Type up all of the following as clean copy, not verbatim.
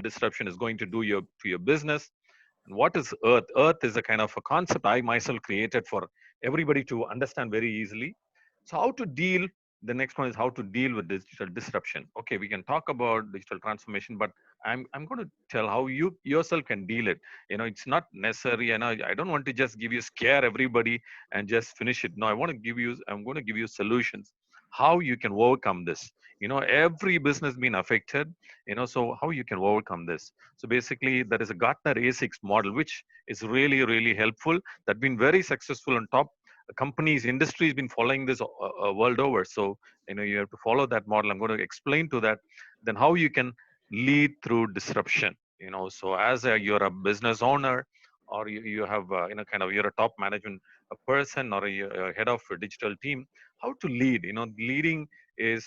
disruption is going to do to your business. And what is Earth? Earth is a kind of a concept I myself created for everybody to understand very easily. So how to deal, the next one is how to deal with digital disruption. Okay, we can talk about digital transformation, but I'm going to tell how you yourself can deal it. It's not necessary. And I don't want to just give you scare everybody and just finish it. No, I'm going to give you solutions, how you can overcome this. Every business been affected, so how you can overcome this. So basically, there is a Gartner A6 model, which is really, really helpful. That been very successful on top companies, industry has been following this world over. So, you have to follow that model. I'm going to explain to that. Then how you can lead through disruption. So as you're a business owner, or you have, kind of you're a top management person, or you're a head of a digital team, how to lead. Leading is,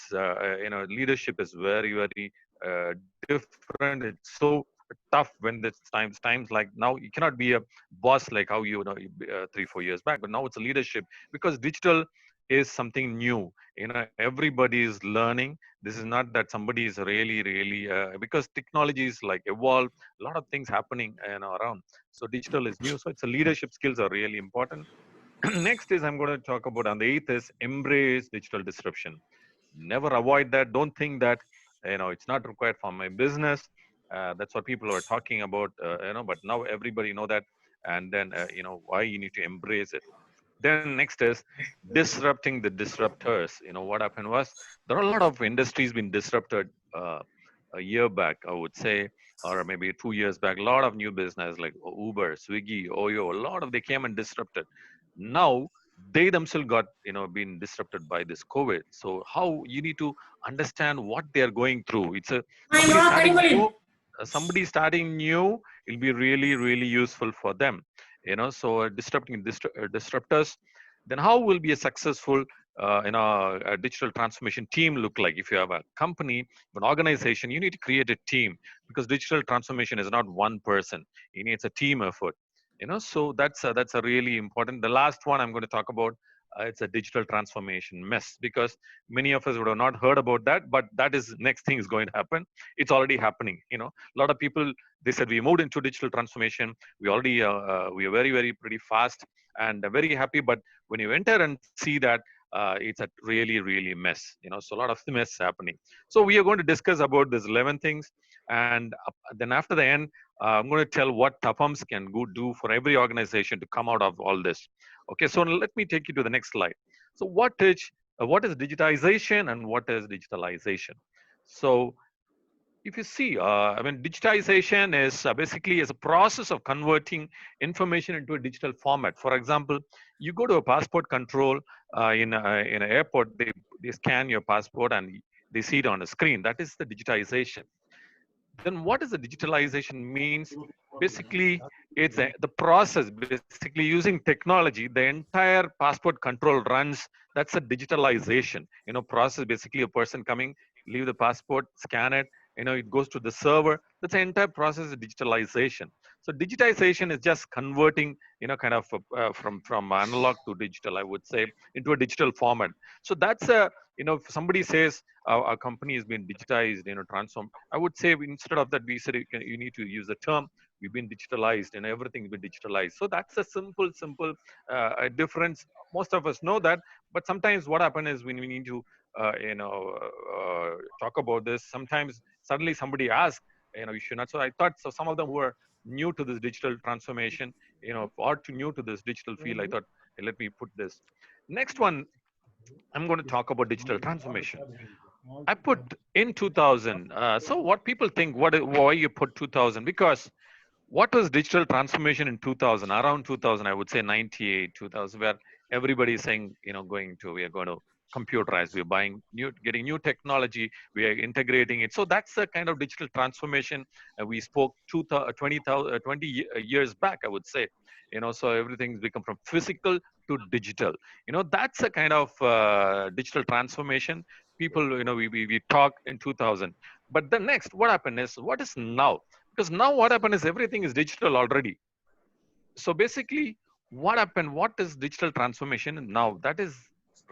leadership is very, very different. It's so tough when there's times like now. You cannot be a boss like how 3-4 years back, but now it's a leadership, because digital is something new. Everybody is learning. This is not that somebody is really, really, because technology is like evolved, a lot of things happening around. So digital is new, so it's a leadership skills are really important. Next is I'm going to talk about, on the eighth is embrace digital disruption. Never avoid that. Don't think that it's not required for my business. That's what people are talking about, but now everybody know that. And then why you need to embrace it. Then next is disrupting the disruptors. What happened was, there are a lot of industries been disrupted a year back, I would say, or maybe 2 years back. A lot of new business like Uber, Swiggy, Oyo, a lot of they came and disrupted. Now they themselves got been disrupted by this COVID. So how you need to understand what they are going through. It's a somebody starting new, it'll be really, really useful for them. So disrupting disruptors. Then how will be a successful a digital transformation team look like? If you have a company, an organization, you need to create a team, because digital transformation is not one person. It's a team effort. So that's a really important. The last one I'm going to talk about, it's a digital transformation mess, because many of us would have not heard about that, but that is next thing is going to happen. It's already happening. A lot of people, they said we moved into digital transformation, we already we are very, very pretty fast and very happy, but when you enter and see that, it's a really, really mess. So a lot of mess happening. So we are going to discuss about this 11 things, and then after the end, I'm going to tell what Tapams can go do for every organization to come out of all this. Okay, so let me take you to the next slide. So what is digitization and what is digitalization? So if you see, digitization is basically is a process of converting information into a digital format. For example, you go to a passport control in an airport, they scan your passport and they see it on a screen. That is the digitization. Then what is the digitalization means? Basically, it's the process, basically using technology, the entire passport control runs. That's a digitalization, process. Basically a person coming, leave the passport, scan it, it goes to the server. That's the entire process of digitalization. So digitization is just converting, kind of from analog to digital, I would say, into a digital format. So that's a, if somebody says our company has been digitized, transformed, I would say instead of that, we said you need to use the term, we've been digitalized and everything's been digitalized. So that's a simple difference. Most of us know that, but sometimes what happens is when we need to, talk about this, sometimes suddenly somebody asks, you should not. So I thought, so some of them were new to this digital transformation, or to new to this digital field. I thought, hey, let me put this. Next one, I'm going to talk about digital transformation. I put in 2000. So what people think, why you put 2000? Because what was digital transformation in 2000? Around 2000, I would say 98, 2000, where everybody is saying, we are going to computerize, we're getting new technology, we are integrating it. So that's the kind of digital transformation we spoke 20 years back, I would say. So everything's become from physical to digital. That's a kind of digital transformation. People, we talk in 2000. But the next, what happened is, what is now? Because now what happened is everything is digital already. So basically, what happened? What is digital transformation now? That is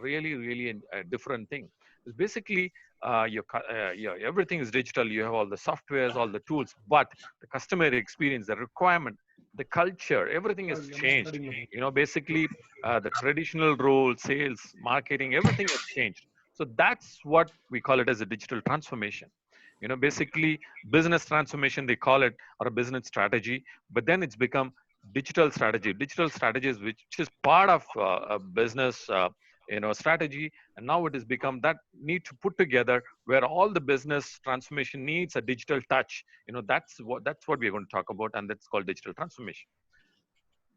really, really a different thing. It's basically everything is digital. You have all the softwares, all the tools, but the customer experience, the requirement, the culture, everything has changed. Basically, the traditional role, sales, marketing, everything has changed. So that's what we call it as a digital transformation. Basically, business transformation, they call it, or a business strategy, but then it's become digital strategy. Digital strategies, which is part of a business, strategy, and now it has become that need to put together where all the business transformation needs a digital touch. That's what we're going to talk about, and that's called digital transformation.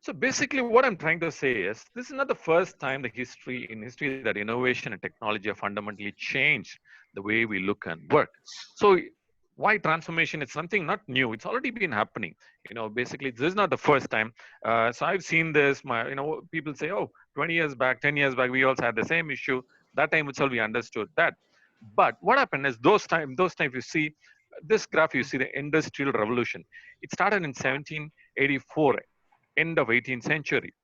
So basically, what I'm trying to say is this is not the first time in history that innovation and technology have fundamentally changed the way we look and work. So why transformation? It's something not new. It's already been happening. Basically, this is not the first time. So I've seen this. People say, oh, 20 years back, 10 years back, we also had the same issue. That time itself, we understood that. But what happened is those times you see this graph, you see the industrial revolution. It started in 1784, end of 18th century.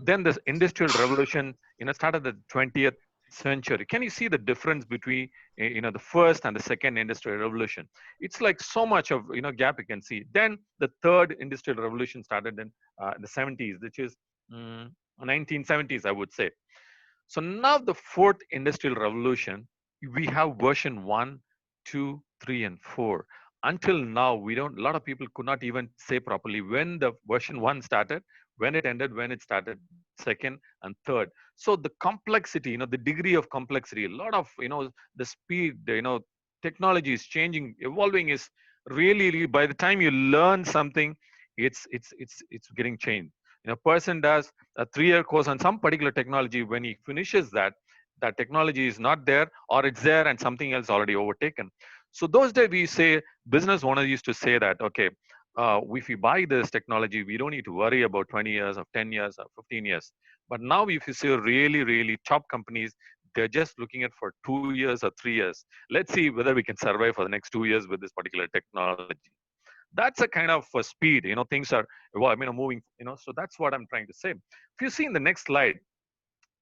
Then this industrial revolution, started the 20th century. Can you see the difference between, the first and the second industrial revolution? It's like so much of, gap you can see. Then the third industrial revolution started in the 70s, which is 1970s, I would say. So now the fourth industrial revolution, we have version 1, 2, 3, and 4. Until now, we don't. A lot of people could not even say properly when the version 1 started, when it ended, when it started, second and third. So the complexity, the degree of complexity, a lot of, the speed, technology is changing, evolving is really. By the time you learn something, it's getting changed. Person does a 3-year course on some particular technology. When he finishes that, that technology is not there, or it's there and something else already overtaken. So those days we say, business owners used to say that, okay, if we buy this technology, we don't need to worry about 20 years or 10 years or 15 years. But now if you see really top companies, they're just looking at for 2 years or 3 years. Let's see whether we can survive for the next 2 years with this particular technology. That's a kind of speed, things are, well, moving, so that's what I'm trying to say. If you see in the next slide,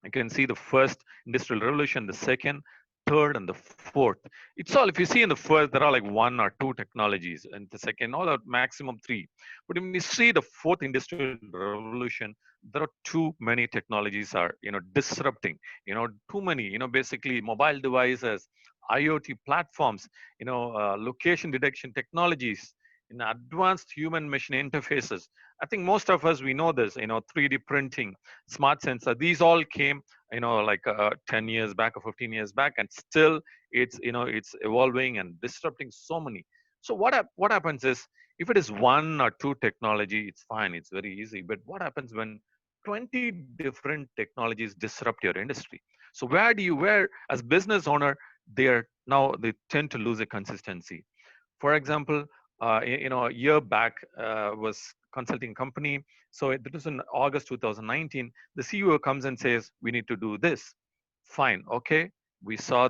you can see the first industrial revolution, the second, third, and the fourth. It's all, if you see in the first, there are like 1 or 2 technologies, and the second, all are maximum 3. But when you see the fourth industrial revolution, there are too many technologies are, disrupting, too many, basically mobile devices, IoT platforms, location detection technologies, in advanced human machine interfaces. I think most of us, we know this, 3D printing, smart sensor, these all came, like 10 years back or 15 years back, and still it's evolving and disrupting so many. So what happens is, if it is 1 or 2 technology, it's fine, it's very easy. But what happens when 20 different technologies disrupt your industry? So where as business owner, they tend to lose a consistency. For example, a year back, was consulting company. So it was in August 2019. The CEO comes and says, we need to do this. Fine, okay. We see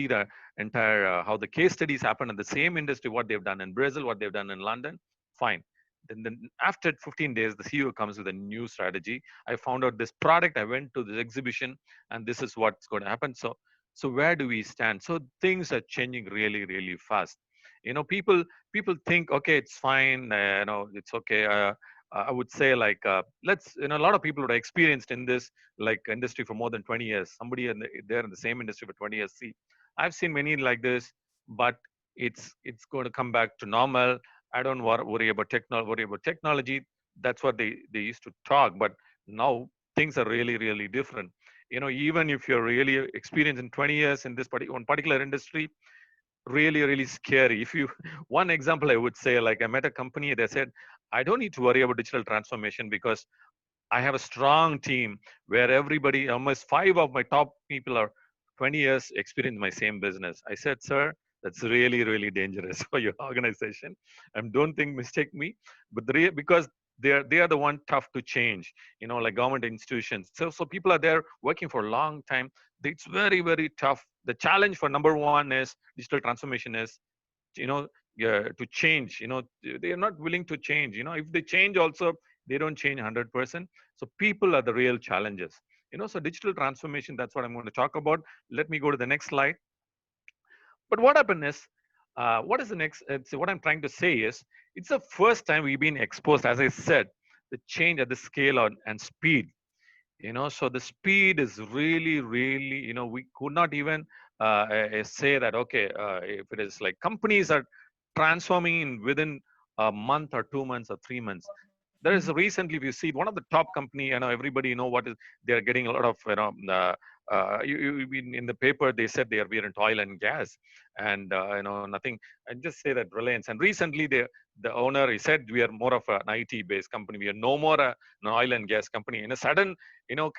the entire, how the case studies happen in the same industry, what they've done in Brazil, what they've done in London. Fine. Then after 15 days, the CEO comes with a new strategy. I found out this product. I went to this exhibition, and this is what's going to happen. So where do we stand? So things are changing really fast. People think, okay, it's fine, it's okay. I would say, like, let's, a lot of people who are experienced in this, like, industry for more than 20 years. Somebody they're in the same industry for 20 years. See, I've seen many like this, but it's going to come back to normal. I don't worry about technology. That's what they used to talk. But now things are really different. Even if you're really experienced in 20 years in this one particular industry, really scary. If you One example I would say, like, I met a company, they said, I don't need to worry about digital transformation because I have a strong team where everybody, almost 5 of my top people are 20 years experience my same business. I said, sir, that's really dangerous for your organization. And don't think, mistake me, but because they are the one tough to change, like government institutions. So people are there working for a long time. It's very tough. The challenge for number one is digital transformation is, you know to change. They are not willing to change. If they change also, they don't change 100%. So people are the real challenges. So digital transformation, that's what I'm going to talk about. Let me go to the next slide. But what happened is, what is the next? What I'm trying to say is, it's the first time we've been exposed, as I said, the change at the scale and speed. So the speed is really, really, we could not even say that, okay, if it is like companies are transforming in within a month or 2 months or 3 months. There is recently, if you see one of the top company, everybody what is, they're getting a lot of, in the paper, they said we're into oil and gas, and nothing. And just say that Reliance, and recently the owner, he said, we are more of an IT based company, we are no more an oil and gas company. In a sudden,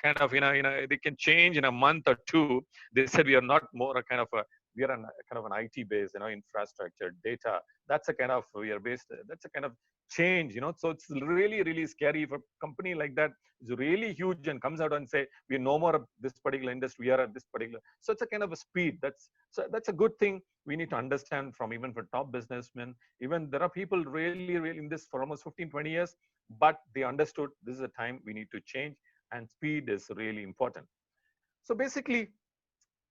kind of, they can change in a month or two. They said we are not more a kind of a, we are kind of an IT based, infrastructure, data. That's a kind of, we are based. That's a kind of change, So it's really, really scary if a company like that is really huge and comes out and say we are no more of this particular industry. We are at this particular. So it's a kind of a speed. That's a good thing. We need to understand from even for top businessmen. Even there are people really, really in this for almost 15, 20 years, but they understood this is a time we need to change, and speed is really important. So basically,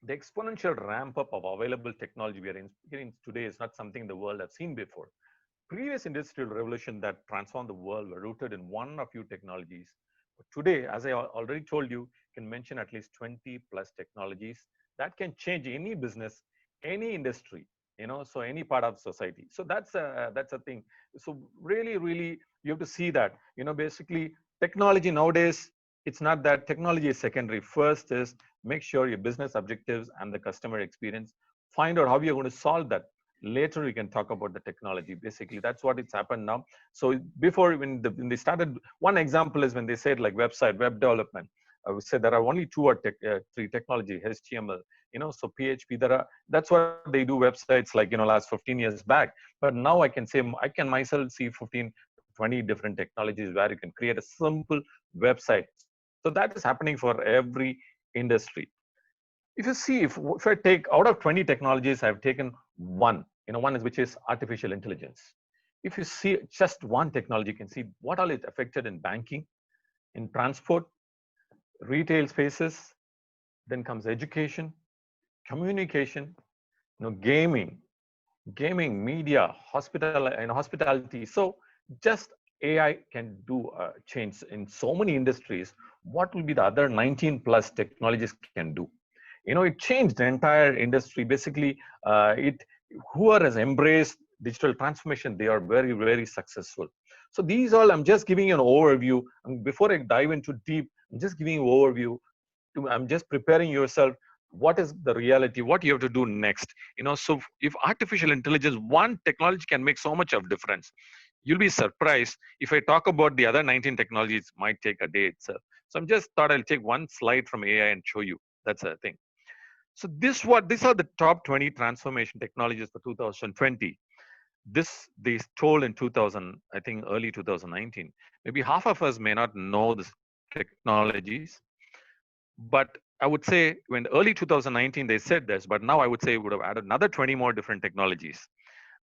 the exponential ramp up of available technology we are in today is not something the world has seen before. Previous industrial revolution that transformed the world were rooted in one or few technologies. But today, as I already told you, can mention at least 20 plus technologies that can change any business, any industry, so any part of society. So that's a thing. So really, really, you have to see that, basically technology nowadays, it's not that technology is secondary. First is make sure your business objectives and the customer experience, find out how you're going to solve that. Later we can talk about the technology. Basically that's what it's happened now. So before, when they started, one example is when they said like web development. I would say there are only two or three technology: HTML, so PHP. That's what they do websites like, last 15 years back. But now I can say, I can myself see 15 to 20 different technologies where you can create a simple website. So that is happening for every industry. If you see, if I take out of 20 technologies, I've taken one, one is, which is artificial intelligence. If you see just one technology, you can see what all it affected in banking, in transport, retail spaces, then comes education, communication, gaming, media, hospitality. So just AI can do change in so many industries. What will be the other 19 plus technologies can do? It changed the entire industry. Basically, it whoever has embraced digital transformation, they are very, very successful. So these all, I'm just giving you an overview. And before I dive into deep, I'm just giving you an overview. I'm just preparing yourself. What is the reality? What you have to do next? So if artificial intelligence, one technology can make so much of difference, you'll be surprised. If I talk about the other 19 technologies, it might take a day itself. So I'm just thought I'll take one slide from AI and show you. That's a thing. So these are the top 20 transformation technologies for 2020. This they told in 2000, I think early 2019. Maybe half of us may not know these technologies, but I would say when early 2019 they said this, but now I would say we would have added another 20 more different technologies.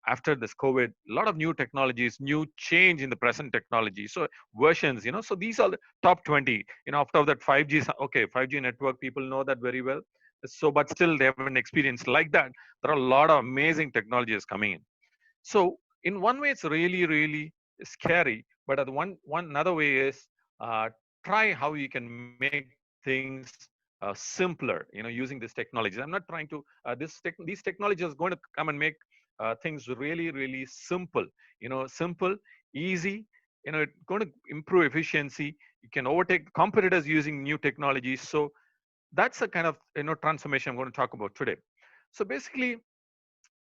After this COVID, a lot of new technologies, new change in the present technology. So versions, so these are the top 20. After that 5G, okay, 5G network, people know that very well. So, but still they haven't experienced like that. There are a lot of amazing technologies coming in. So in one way, it's really, really scary. But one another way is, try how you can make things simpler. Using these technologies. I'm not trying to. These technologies are going to come and make things really, really simple. Simple, easy. It's going to improve efficiency. You can overtake competitors using new technologies. So that's the kind of transformation I'm going to talk about today. So basically,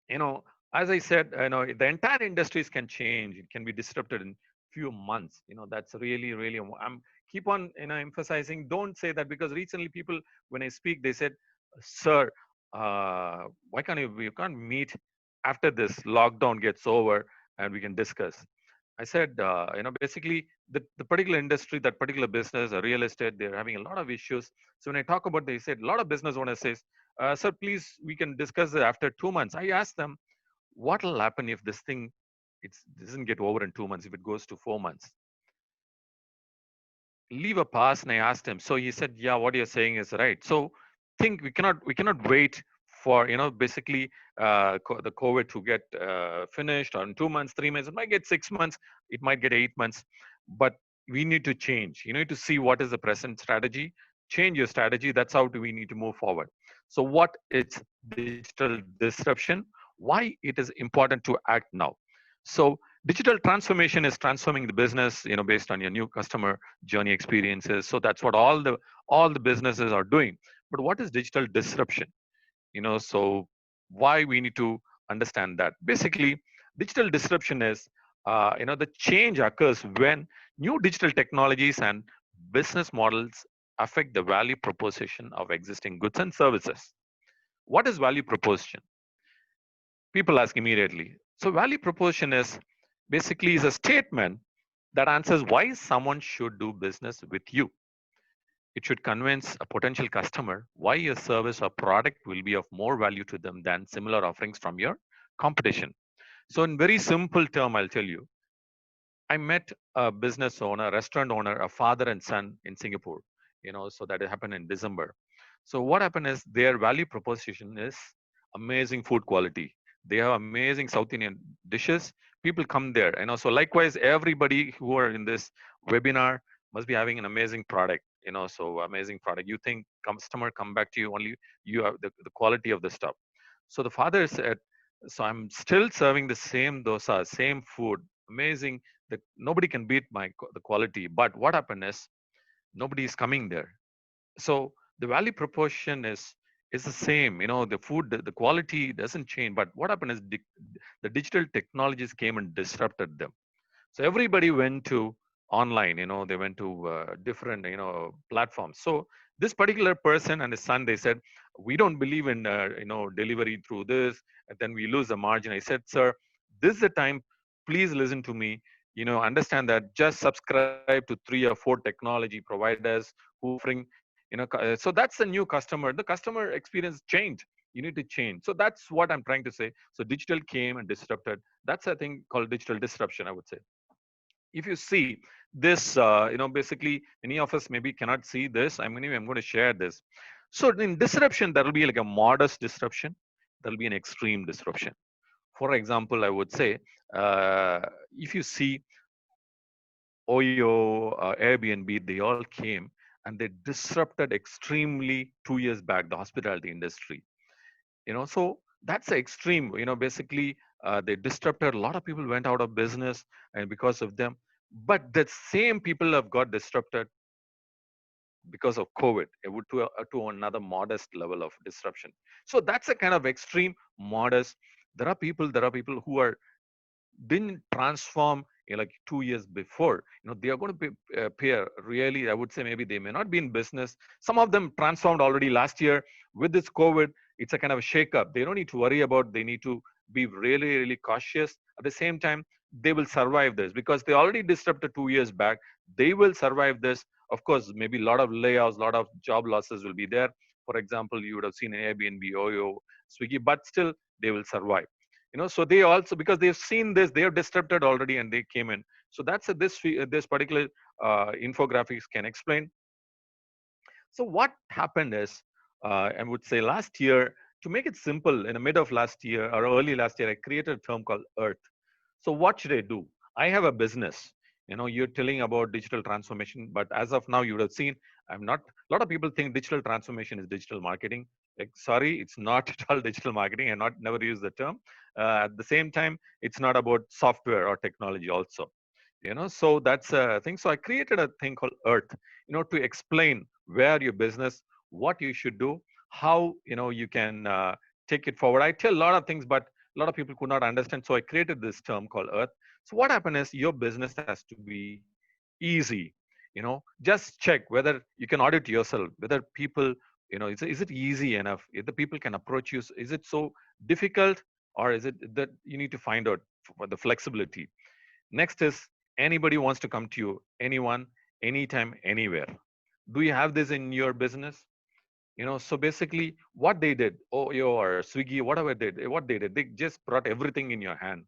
you know as I said, the entire industries can change. It can be disrupted in few months. That's really, really, I'm keep on emphasizing. Don't say that, because recently people, when I speak, they said, sir, why can't you can't meet after this lockdown gets over and we can discuss. I said, basically the particular industry, that particular business, real estate, they're having a lot of issues. So when I talk about, they said, a lot of business owners says, sir, please, we can discuss it after 2 months. I asked them, what will happen if this thing, it doesn't get over in 2 months, if it goes to 4 months? Leave a pass. And I asked him. So he said, yeah, what you're saying is right. So think we cannot wait for basically the COVID to get finished, or in 2 months, 3 months. It might get 6 months, it might get 8 months, but we need to change. You need to see what is the present strategy, change your strategy. That's how we need to move forward. So what is digital disruption? Why it is important to act now? So digital transformation is transforming the business, based on your new customer journey experiences. So that's what all the businesses are doing. But what is digital disruption? So why we need to understand that? Basically, digital disruption is the change occurs when new digital technologies and business models affect the value proposition of existing goods and services. What is value proposition? People ask immediately. So value proposition is basically is a statement that answers why someone should do business with you. It should convince a potential customer why your service or product will be of more value to them than similar offerings from your competition. So, in very simple term, I'll tell you, I met a business owner, restaurant owner, a father and son in Singapore. So that it happened in December. So what happened is their value proposition is amazing food quality. They have amazing South Indian dishes. People come there. So likewise, everybody who are in this webinar must be having an amazing product. So amazing product. You think customer come back to you only you have the quality of the stuff. So the father said, so I'm still serving the same dosa, same food, amazing that nobody can beat the quality. But what happened is nobody is coming there. So the value proportion is the same. The food, the quality doesn't change. But what happened is the digital technologies came and disrupted them. So everybody went to online. They went to different platforms. So this particular person and his son, they said, we don't believe in delivery through this, and then we lose the margin. I said, sir, this is the time. Please listen to me. Understand that just subscribe to 3 or 4 technology providers who are offering. So that's the new customer. The customer experience changed. You need to change. So that's what I'm trying to say. So digital came and disrupted. That's a thing called digital disruption, I would say. If you see this, basically any of us maybe cannot see this. I'm going to share this. So in disruption, there will be like a modest disruption. There will be an extreme disruption. For example, I would say, if you see Oyo, Airbnb, they all came and they disrupted extremely 2 years back the hospitality industry. So that's the extreme. Basically, they disrupted. A lot of people went out of business, and because of them. But the same people have got disrupted because of COVID. It would to another modest level of disruption. So that's a kind of extreme, modest. There are people who are didn't transform like 2 years before. They are going to pay really, I would say, maybe they may not be in business. Some of them transformed already last year. With this COVID, it's a kind of a shake up. They don't need to worry about, they need to be really, really cautious. At the same time, they will survive this because they already disrupted 2 years back. They will survive this. Of course, maybe a lot of layoffs, a lot of job losses will be there. For example, you would have seen Airbnb, Oyo, Swiggy, but still they will survive. So they also, because they've seen this, they have disrupted already and they came in. So that's this particular infographics can explain. So what happened is, I would say last year, to make it simple, in the mid of last year or early last year, I created a term called Earth. So what should I do? I have a business. You're telling about digital transformation, but as of now, you would have seen, I'm not. A lot of people think digital transformation is digital marketing. Like, sorry, it's not at all digital marketing. I not never use the term. At the same time, it's not about software or technology also. So that's a thing. So I created a thing called Earth. To explain where your business, what you should do, how you can take it forward. I tell a lot of things, but a lot of people could not understand. So I created this term called Earth. So what happened is your business has to be easy. Just check whether you can audit yourself, whether people, is it easy enough? If the people can approach you, is it so difficult, or is it that you need to find out for the flexibility? Next is anybody wants to come to you, anyone, anytime, anywhere. Do you have this in your business? So basically what they did, Oyo or Swiggy, whatever what they did, they just brought everything in your hand.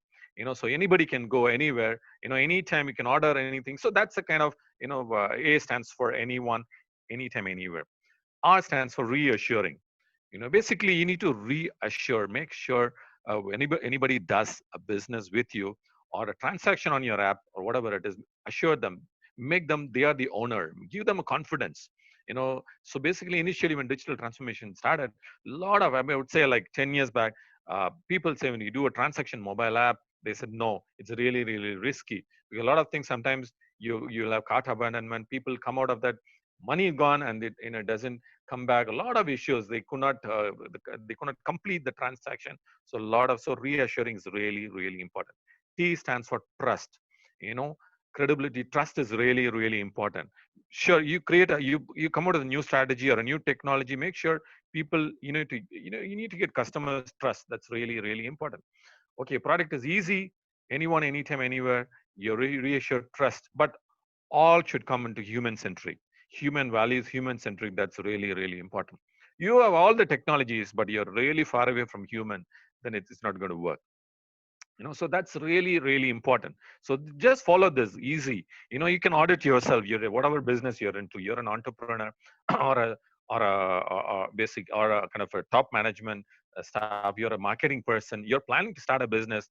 So anybody can go anywhere, anytime you can order anything. So that's a kind of, A stands for anyone, anytime, anywhere. R stands for reassuring. Basically, you need to reassure, make sure anybody does a business with you or a transaction on your app or whatever it is, assure them, make them they are the owner, give them a confidence. So basically, initially when digital transformation started, a lot of, I mean, I would say like 10 years back, people say when you do a transaction mobile app, they said no, it's really really risky because a lot of things sometimes you'll have cart abandonment, people come out of that, money gone, and it doesn't come back, a lot of issues, they could not complete the transaction. So a lot of, so reassuring is really really important. T stands for trust. you know Credibility, trust is really really important. Sure, you create a, you come out with a new strategy or a new technology, make sure people, you need to get customers trust. That's really really important. Okay, product is easy, anyone, anytime, anywhere, you reassure trust, but all should come into human centric, human values, human centric. That's really really important. You have all the technologies but you're really far away from human, then it's not going to work. So that's really really important. So just follow this easy. You can audit yourself, you're whatever business you're into, you're an entrepreneur or a basic or a kind of a top management staff, you're a marketing person, you're planning to start a business,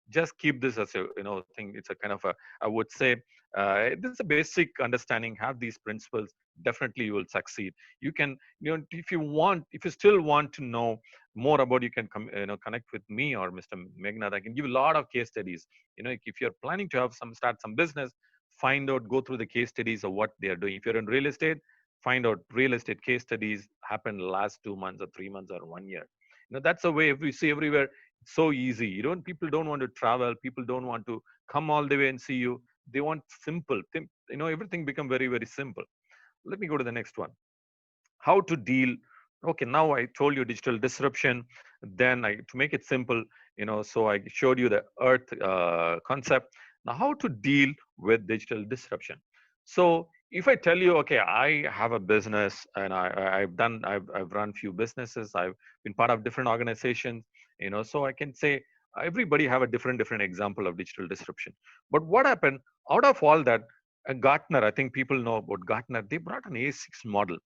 just keep this as a thing. It's a kind of a, I would say, this is a basic understanding, have these principles, definitely you will succeed. You can, if you still want to know more about, you can come, connect with me or Mr. Meghnad. I can give a lot of case studies. If you're planning to have start some business, find out, go through the case studies of what they are doing. If you're in real estate, find out real estate case studies happened last 2 months or 3 months or 1 year. That's a way. If we see everywhere, so easy. People don't want to travel, people don't want to come all the way and see you. They want simple everything become very very simple. Let me go to the next one. How to deal. Okay, now I told you digital disruption. Then I, to make it simple, so I showed you the earth concept. Now how to deal with digital disruption. So if I tell you, okay, I have a business and I've run few businesses, I've been part of different organizations, so I can say everybody have a different example of digital disruption. But what happened out of all that, Gartner, I think people know about Gartner, they brought an A6 model,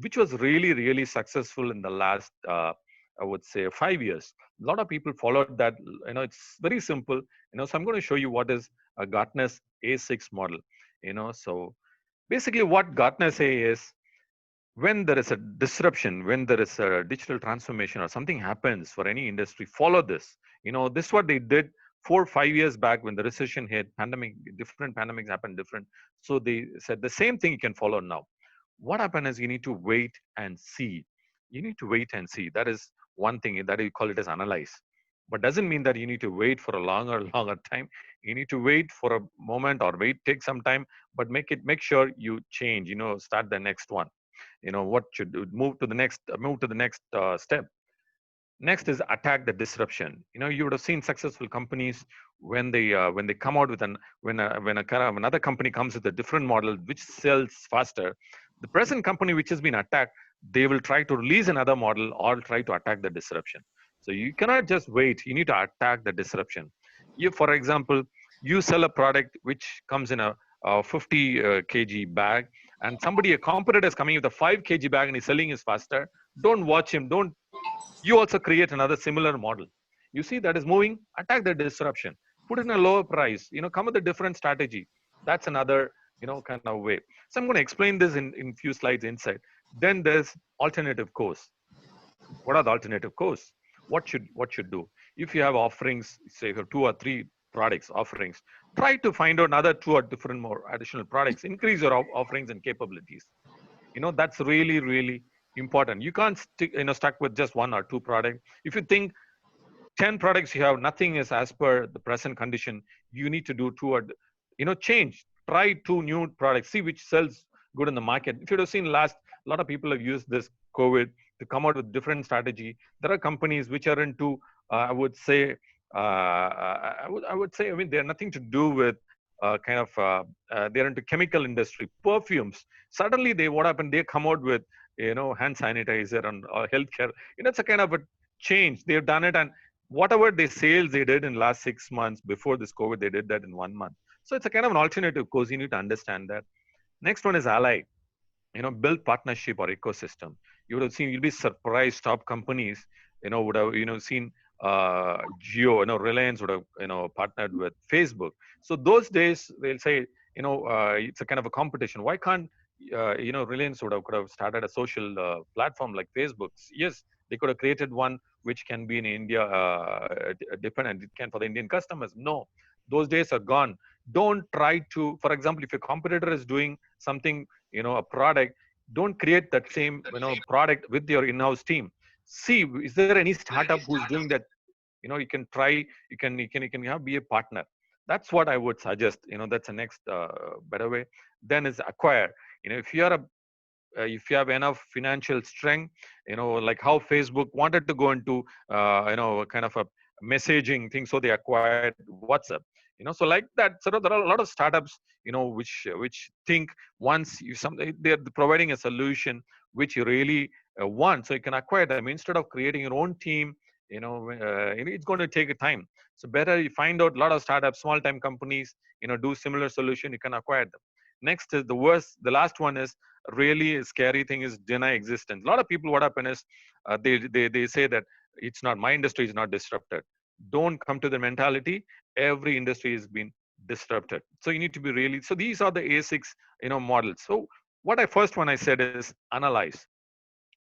which was really, really successful in the last, I would say, 5 years. A lot of people followed that. It's very simple. So I'm going to show you what is a Gartner's A6 model. So basically, what Gartner say is, when there is a disruption, when there is a digital transformation or something happens for any industry, follow this. This is what they did 4 or 5 years back when the recession hit, pandemic, different pandemics happened different. So they said the same thing you can follow now. What happened is, you need to wait and see. You need to wait and see. That is one thing that you call it as analyze. But doesn't mean that you need to wait for a longer, longer time. You need to wait for a moment or wait, take some time, but make sure you change, start the next one. What should move to the next step. Next is attack the disruption. You would have seen successful companies when they come out with when a kind of another company comes with a different model which sells faster. The present company which has been attacked, they will try to release another model or try to attack the disruption. So you cannot just wait. You need to attack the disruption. You, for example, you sell a product which comes in a 50 kg bag, and somebody, a competitor, is coming with a 5 kg bag and he's selling is faster. Don't watch him. Don't You also create another similar model. You see that is moving, attack the disruption, put in a lower price, come with a different strategy. That's another, kind of way. So I'm going to explain this in few slides inside. Then there's alternative course. What are the alternative course? What should do? If you have offerings, say for 2 or 3 products offerings, try to find out another 2 or different more additional products, increase your offerings and capabilities. That's really really important. You can't stick stuck with just 1 or 2 products. If you think 10 products you have, nothing is as per the present condition, you need to do two or change, try 2 new products, see which sells good in the market. If you have seen last, a lot of people have used this COVID to come out with different strategy. There are companies which are into I would say I mean, they're nothing to do with kind of they're into chemical industry, perfumes. Suddenly they, what happened, they come out with hand sanitizer and healthcare. It's a kind of a change they've done it. And whatever they sales they did in last 6 months before this COVID, they did that in 1 month. So it's a kind of an alternative course. You need to understand that. Next one is ally. build partnership or ecosystem. You would have seen, you'll be surprised, top companies, would have, seen Geo, Reliance would have, partnered with Facebook. So those days they'll say, it's a kind of a competition. Why can't, Reliance could have started a social platform like Facebook? Yes, they could have created one which can be in India, dependent. It can for the Indian customers. No, those days are gone. Don't try to, for example, if your competitor is doing something, a product, don't create that same, product with your in-house team. See, is there any startup who's doing that? You can try, you can have, be a partner. That's what I would suggest. That's the next better way. Then is acquire. If you have enough financial strength, like how Facebook wanted to go into, kind of a messaging thing, so they acquired WhatsApp. So like that, sort of, there are a lot of startups, which think, once they're providing a solution which you really want, so you can acquire them instead of creating your own team. It's going to take a time. So better you find out a lot of startups, small time companies, do similar solution, you can acquire them. Next is the worst. The last one is really scary thing, is deny existence. A lot of people, what happen is, they say that it's not, my industry is not disrupted. Don't come to the mentality. Every industry has been disrupted. So you need to be really. So these are the A6, models. So what I first one I said is analyze,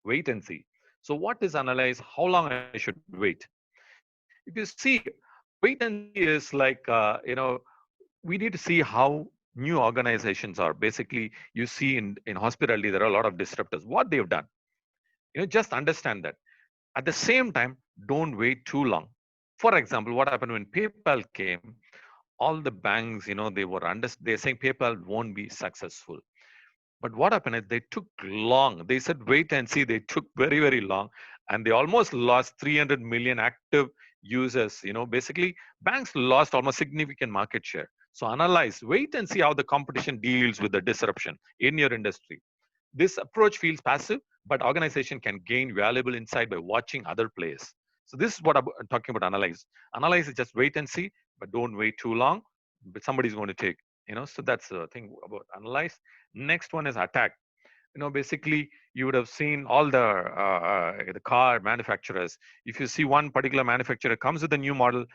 wait and see. So what is analyze? How long I should wait? If you see, wait and see is like, we need to see how new organizations are. Basically, you see in hospitality, there are a lot of disruptors. What they've done, just understand that. At the same time, don't wait too long. For example, what happened when PayPal came? All the banks, they're saying PayPal won't be successful. But what happened is they took long. They said wait and see. They took very, very long, and they almost lost 300 million active users. Basically, banks lost almost significant market share. So analyze, wait and see how the competition deals with the disruption in your industry. This approach feels passive, but organization can gain valuable insight by watching other players. So this is what I'm talking about. Analyze. Analyze is just wait and see, but don't wait too long. But somebody's going to take. So that's the thing about analyze. Next one is attack. Basically, you would have seen all the car manufacturers. If you see one particular manufacturer comes with a new model,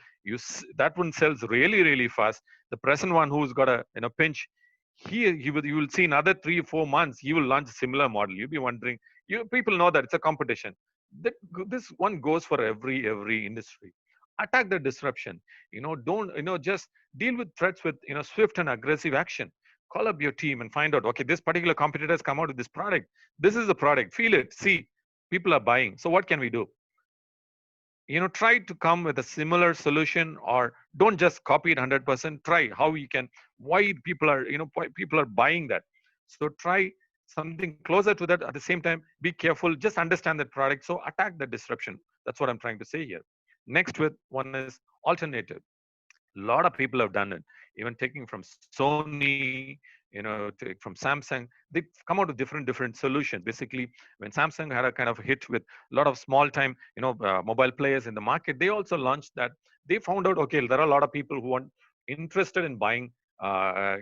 that one sells really, really fast. The present one who's got a pinch, you will see another 3 or 4 months he will launch a similar model. You'll be wondering, you people know that it's a competition. This one goes for every industry. Attack the disruption. Don't just deal with threats with swift and aggressive action. Call up your team and find out, okay, this particular competitor has come out with this product. This is the product. Feel it. See, people are buying. So what can we do? Try to come with a similar solution, or don't just copy it 100%. Try how you can, why people are buying that. So try something closer to that. At the same time, be careful, just understand that product. So attack the disruption. That's what I'm trying to say here. Next with one is alternative. A lot of people have done it, even taking from Sony, from Samsung. They come out with different solutions. Basically, when Samsung had a kind of hit with a lot of small time mobile players in the market, they also launched that. They found out, okay, there are a lot of people who are interested in buying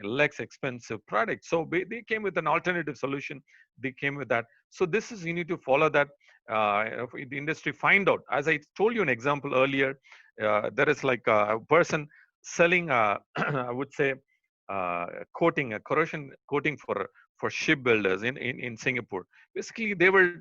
less expensive products, so they came with an alternative solution. They came with that. So this is, you need to follow that. The industry find out, as I told you an example earlier. There is like a person selling I would say coating, a corrosion coating for shipbuilders in Singapore. Basically, they were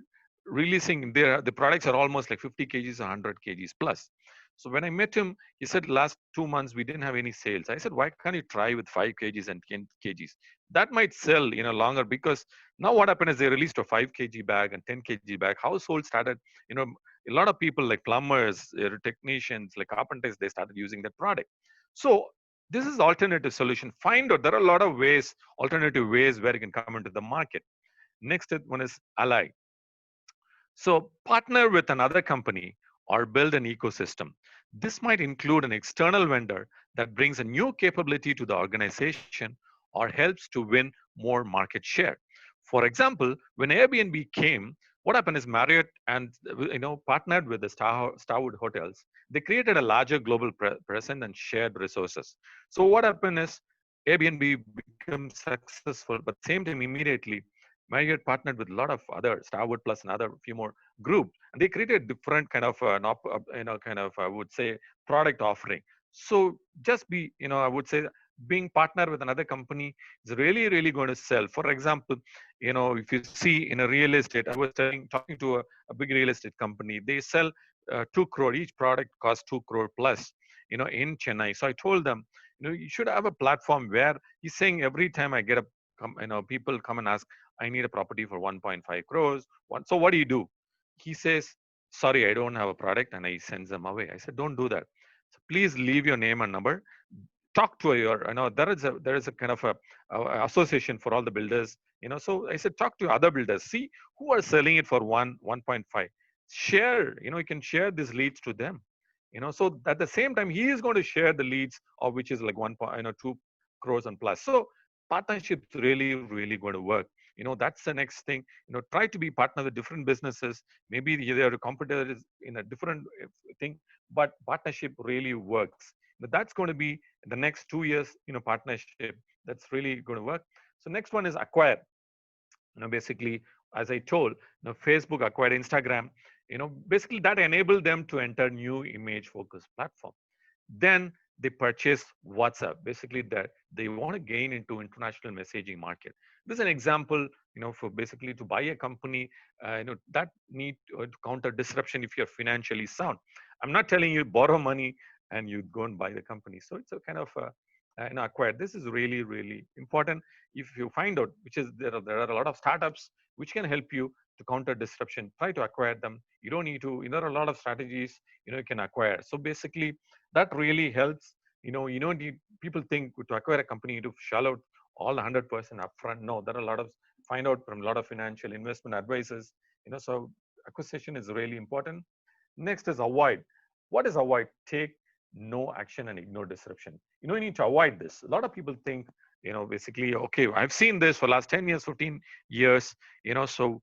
releasing the products are almost like 50 kgs, 100 kgs plus. So when I met him, he said last 2 months we didn't have any sales. I said, why can't you try with 5 kgs and 10 kgs? That might sell longer, because now what happened is they released a 5 kg bag and 10 kg bag. Households started, you know, a lot of people like plumbers, technicians, like carpenters, they started using that product. So this is alternative solution. Find out there are a lot of ways, alternative ways where you can come into the market. Next one is ally. So partner with another company or build an ecosystem. This might include an external vendor that brings a new capability to the organization or helps to win more market share. For example, when Airbnb came, what happened is Marriott and partnered with the Starwood hotels. They created a larger global presence and shared resources. So what happened is Airbnb becomes successful, but same time immediately Marriott partnered with a lot of other Starwood Plus and other few more groups, and they created different kind of kind of I would say product offering. So just be I would say being partner with another company is really going to sell. For example, if you see in a real estate, I was talking to a big real estate company. They sell 2 crore. Each product costs 2 crore plus. In Chennai. So I told them, you should have a platform where he's saying every time I get people come and ask, I need a property for 1.5 crores. So what do you do? He says, sorry, I don't have a product, and I sends them away. I said, don't do that. So please leave your name and number. Talk to your, there is a kind of a association for all the builders. So I said, talk to other builders. See who are selling it for 1.5. Share. You can share these leads to them. So at the same time, he is going to share the leads of which is like 2 crores and plus. So partnerships really going to work. That's the next thing. Try to be partner with different businesses. Maybe they are competitors in a different thing, but partnership really works. That's going to be the next 2 years. Partnership that's really going to work. So next one is acquire. Basically, as I told, Facebook acquired Instagram. Basically that enabled them to enter new image focused platform. Then they purchase WhatsApp. Basically, that they want to gain into international messaging market. This is an example, for basically to buy a company, that need to counter disruption if you're financially sound. I'm not telling you borrow money and you go and buy the company. So it's a kind of acquire. This is really important. If you find out, which is there are a lot of startups which can help you to counter disruption. Try to acquire them. You don't need to. There are a lot of strategies you can acquire. So basically, that really helps. People think to acquire a company, you need to shell out all 100% upfront. No, there are a lot of find out from a lot of financial investment advisors. So acquisition is really important. Next is avoid. What is avoid? Take no action and ignore disruption. You need to avoid this. A lot of people think, basically, okay, I've seen this for last 10 years, 15 years, so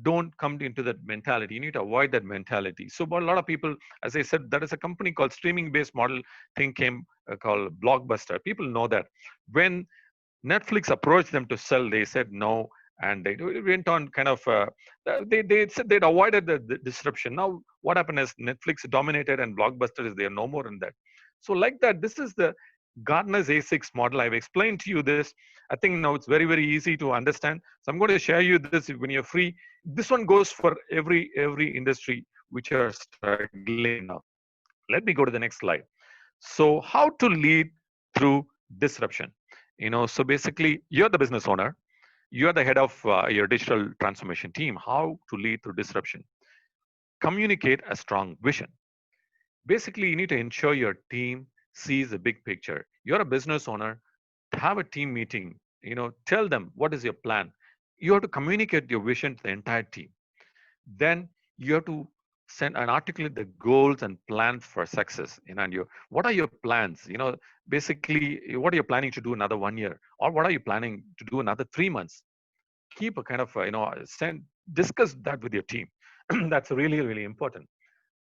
don't come into that mentality. You need to avoid that mentality. So, but a lot of people, as I said, there is a company called streaming-based model thing came called Blockbuster. People know that when Netflix approached them to sell, they said no, and they went on kind of. They said they'd avoided the disruption. Now, what happened is Netflix dominated, and Blockbuster is there no more in that. So, like that, this is the Gartner's A6 model. I've explained to you this. I think now it's very easy to understand. So I'm going to share you this when you're free. This one goes for every industry which are struggling now. Let me go to the next slide. So how to lead through disruption? So basically, you're the business owner. You're the head of your digital transformation team. How to lead through disruption? Communicate a strong vision. Basically, you need to ensure your team sees the big picture. You're a business owner. Have a team meeting. Tell them what is your plan. You have to communicate your vision to the entire team. Then you have to send and articulate the goals and plans for success. And what are your plans? Basically, what are you planning to do another 1 year, or what are you planning to do another 3 months? Keep a kind of discuss that with your team. That's really important.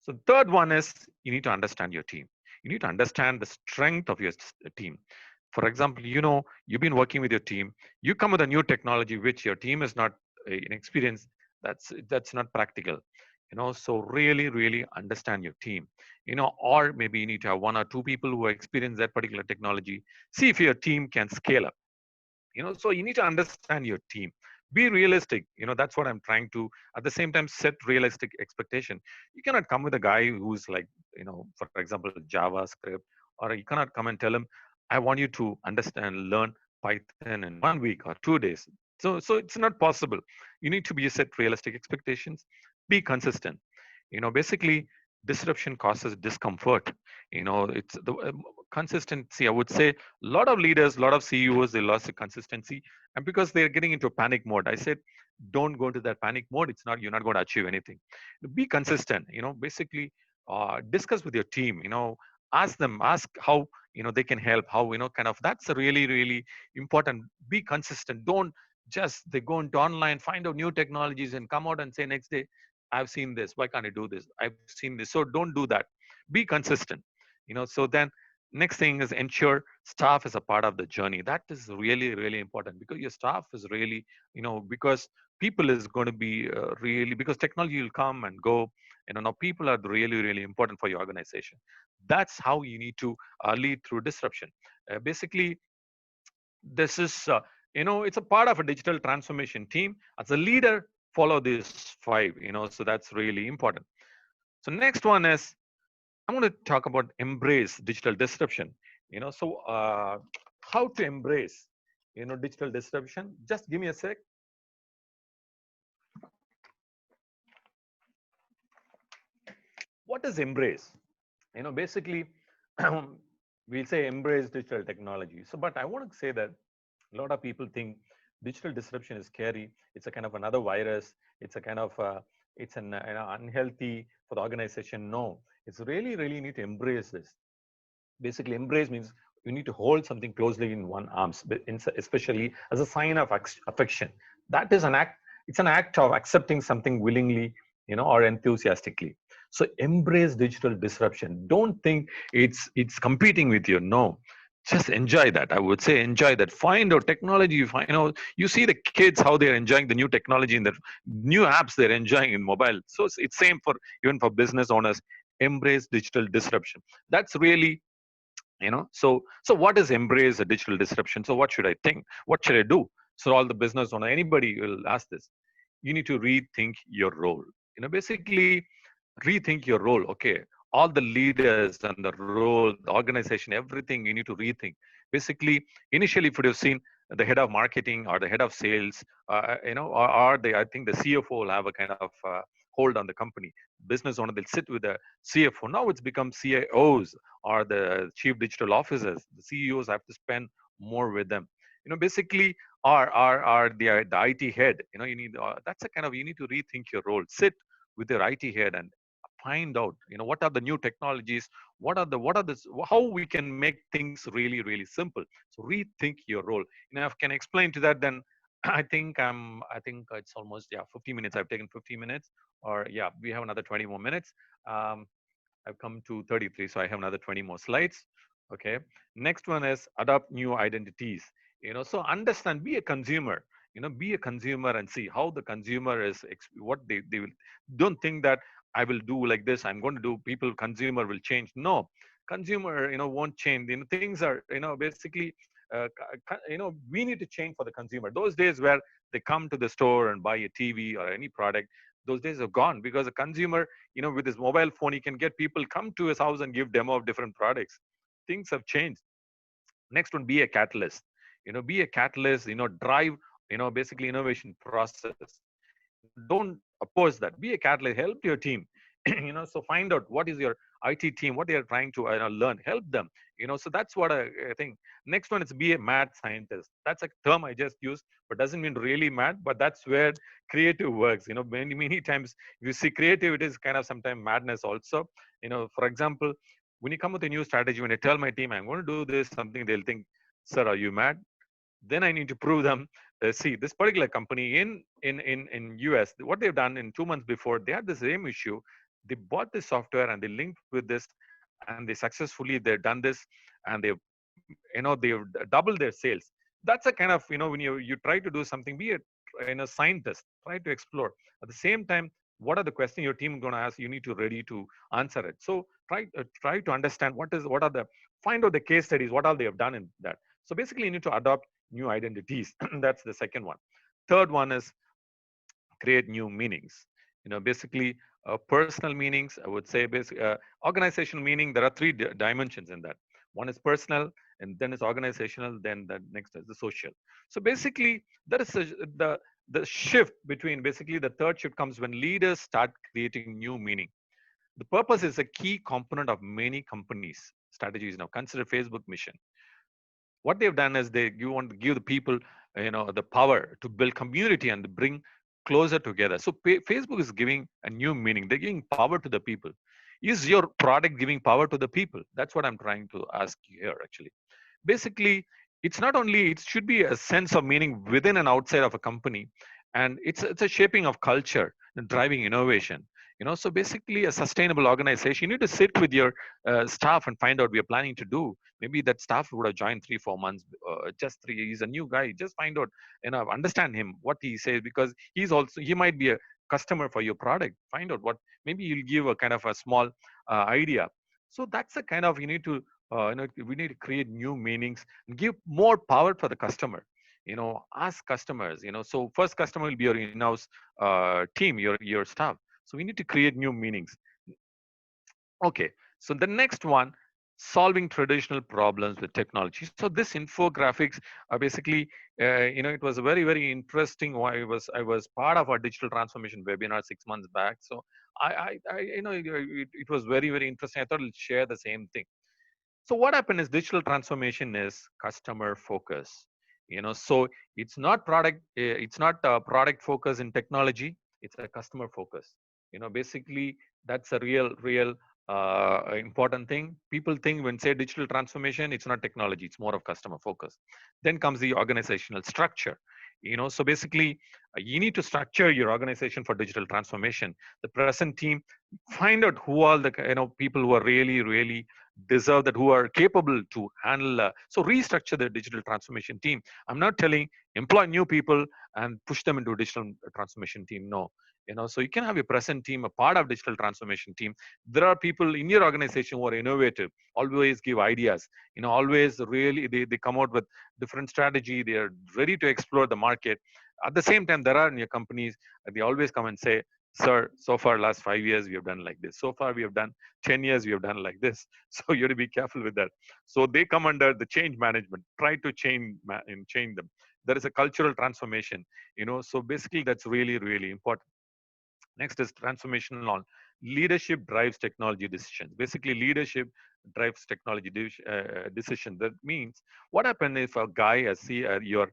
So third one is you need to understand your team. You need to understand the strength of your team. For example, you've been working with your team. You come with a new technology which your team is not inexperienced. That's not practical. So really understand your team. Or maybe you need to have one or two people who experience that particular technology. See if your team can scale up. So you need to understand your team. Be realistic. That's what I'm trying to at the same time set realistic expectation. You cannot come with a guy who's like, for example, JavaScript, or you cannot come and tell him, I want you to understand, learn Python in 1 week or 2 days. So it's not possible. You need to be set realistic expectations. Be consistent. Basically, disruption causes discomfort. It's the consistency. I would say a lot of leaders, a lot of CEOs, they lost the consistency, and because they're getting into panic mode. I said, don't go into that panic mode. You're not going to achieve anything. Be consistent. Basically, discuss with your team. Ask how they can help. How kind of that's a really important. Be consistent. Don't just they go into online, find out new technologies, and come out and say next day, I've seen this. Why can't I do this? I've seen this. So don't do that. Be consistent. So then Next thing is ensure staff is a part of the journey. That is really, really important, because your staff is really, because people is going to be really, because technology will come and go. Now people are really, really important for your organization. That's how you need to lead through disruption. Basically, this is, it's a part of a digital transformation team. As a leader, follow these five, so that's really important. So next one is, I'm going to talk about embrace digital disruption. How to embrace, digital disruption. Just give me a sec. What is embrace? Basically, we'll say embrace digital technology. So, but I want to say that a lot of people think digital disruption is scary. It's a kind of another virus. It's a kind of it's an unhealthy for the organization. No, it's really, really need to embrace this. Basically, embrace means you need to hold something closely in one arms, especially as a sign of affection. That is an act. It's an act of accepting something willingly, or enthusiastically. So embrace digital disruption. Don't think it's competing with you. No, just enjoy that. I would say enjoy that. Find out technology. You see the kids how they're enjoying the new technology and the new apps they're enjoying in mobile. So it's same for even for business owners. Embrace digital disruption. That's really, so what is embrace a digital disruption? So what should I think? What should I do? So all the business owner, anybody will ask this. You need to rethink your role. Basically rethink your role. Okay, all the leaders and the role, the organization, everything you need to rethink. Basically, initially, if you've seen the head of marketing or the head of sales, or the, I think the CFO will have a kind of hold on the company. Business owner, they'll sit with the CFO. Now it's become CIOs or the chief digital officers. The CEOs have to spend more with them. Basically, are the IT head. You need that's a kind of, you need to rethink your role. Sit with your IT head and find out, what are the new technologies, what are the how we can make things really, really simple. So rethink your role. If I can explain to that, then I think it's almost, yeah, 50 minutes. I've taken 50 minutes, or yeah, we have another 20 more minutes. um, I've come to 33, so I have another 20 more slides. Okay. Next one is adopt new identities. So understand, be a consumer. Be a consumer and see how the consumer is, what they will. Don't think that I will do like this. I'm going to do. People, consumer will change. No, consumer, won't change. Things are, basically, we need to change for the consumer. Those days where they come to the store and buy a TV or any product, those days are gone, because a consumer, with his mobile phone, he can get people come to his house and give demo of different products. Things have changed. Next one, be a catalyst. Be a catalyst. Drive, basically innovation process. Don't oppose that. Be a catalyst. Help your team. So find out what is your IT team, what they are trying to learn. Help them. So that's what I think. Next one is be a mad scientist. That's a term I just used, but doesn't mean really mad. But that's where creative works. Many times you see creativity is kind of sometimes madness also. For example, when you come with a new strategy, when I tell my team I'm going to do this something, they'll think, "Sir, are you mad?" Then I need to prove them. See, this particular company in US, what they've done in 2 months before, they had the same issue. They bought this software and they linked with this, and they've done this, and they've doubled their sales. That's a kind of, when you try to do something, be a scientist, try to explore. At the same time, what are the questions your team is going to ask? You need to ready to answer it. So try to understand what are the, find out the case studies, what all they have done in that. So basically, you need to adopt new identities. That's the second one. Third one is create new meanings. Basically, personal meanings. I would say, organizational meaning. There are three dimensions in that. One is personal, and then it's organizational. Then the next is the social. So basically, that is the shift between, basically the third shift comes when leaders start creating new meaning. The purpose is a key component of many companies' strategies now. Consider Facebook mission. What they've done is you want to give the people, the power to build community and bring closer together. So Facebook is giving a new meaning. They're giving power to the people. Is your product giving power to the people? That's what I'm trying to ask you here, actually. Basically, it's not only, it should be a sense of meaning within and outside of a company. And it's a shaping of culture and driving innovation. So basically a sustainable organization, you need to sit with your staff and find out we are planning to do. Maybe that staff would have joined 3 4 months, just three, he's a new guy, just find out, understand him, what he says, because he might be a customer for your product. Find out what, maybe you'll give a kind of a small idea. So that's the kind of, you need to we need to create new meanings and give more power for the customer. Ask customers. So first customer will be your in-house team, your staff. So we need to create new meanings. Okay. So the next one, solving traditional problems with technology. So this infographics are basically, it was a very, very interesting. Why I was part of our digital transformation webinar 6 months back. So it was very, very interesting. I thought I'll share the same thing. So what happened is digital transformation is customer focus. So it's not product focus in technology, it's a customer focus. Basically that's a real important thing. People think when say digital transformation, it's not technology, it's more of customer focus. Then comes the organizational structure. So basically, you need to structure your organization for digital transformation. The present team, find out who all the people who are really deserve that, who are capable to handle, so restructure the digital transformation team. I'm not telling employ new people and push them into a digital transformation team. No. So you can have your present team a part of digital transformation team. There are people in your organization who are innovative, always give ideas, always really they come out with different strategy. They are ready to explore the market. At the same time, there are in your companies, they always come and say, sir, so far last 5 years we have done like this, so far we have done 10 years we have done like this. So you have to be careful with that. So they come under the change management, try to change them. There is a cultural transformation. So basically that's really important. Next is transformation on leadership drives technology decisions. Basically, leadership drives technology decision. That means what happens if a guy, your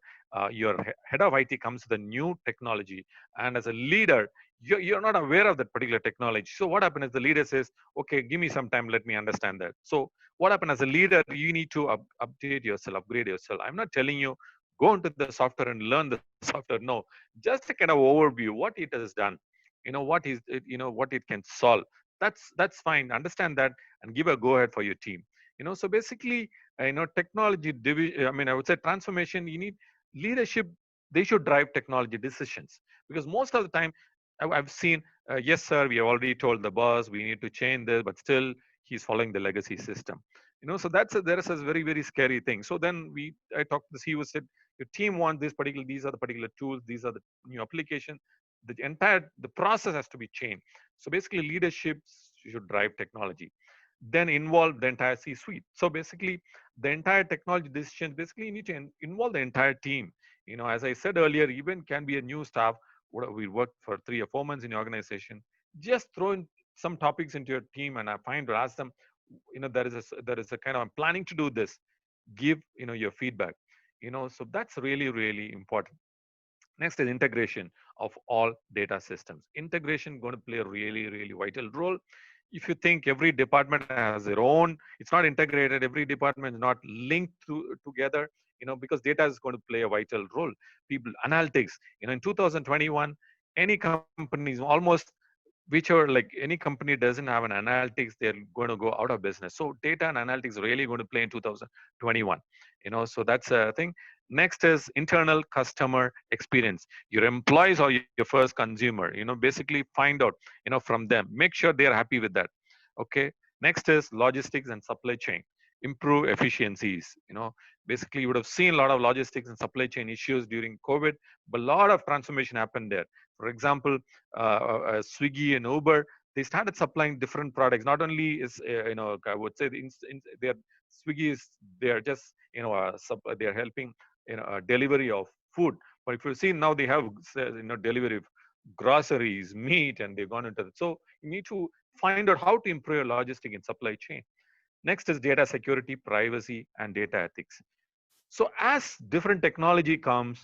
head of IT comes with a new technology, and as a leader, you're not aware of that particular technology. So what happens is the leader says, "Okay, give me some time, let me understand that." So what happens as a leader, you need to update yourself, upgrade yourself. I'm not telling you go into the software and learn the software. No, just a kind of overview what it has done, what is it, what it can solve. That's fine, understand that, and give a go ahead for your team. So basically, technology division, I mean, I would say transformation, you need leadership. They should drive technology decisions, because most of the time I've seen, yes sir, we have already told the boss we need to change this, but still he's following the legacy system. So there is a very, very scary thing. So then I talked to the CEO, said your team wants these are the particular tools, these are the new application. The process has to be changed. So basically leadership should drive technology, then involve the entire C suite. So basically the entire technology decisions, basically you need to involve the entire team. As I said earlier, even can be a new staff. We work for 3 or 4 months in your organization, just throw in some topics into your team and I find to ask them, there is a kind of, I'm planning to do this, give your feedback. So that's really important. Next is integration of all data systems. Integration going to play a really vital role. If you think every department has their own, it's not integrated, every department is not linked together, because data is going to play a vital role. People, analytics, in 2021, any companies almost, whichever, like any company doesn't have an analytics, they're going to go out of business. So data and analytics really going to play in 2021. So that's a thing. Next is internal customer experience. Your employees are your first consumer. Basically find out, from them. Make sure they are happy with that. Okay. Next is logistics and supply chain. Improve efficiencies. Basically you would have seen a lot of logistics and supply chain issues during COVID, but a lot of transformation happened there. For example, Swiggy and Uber, they started supplying different products. Not only is, I would say their Swiggy is, they're just, they're helping, delivery of food. But if you see now they have, delivery of groceries, meat, and they've gone into it. So you need to find out how to improve your logistic and supply chain. Next is data security, privacy, and data ethics. So as different technology comes,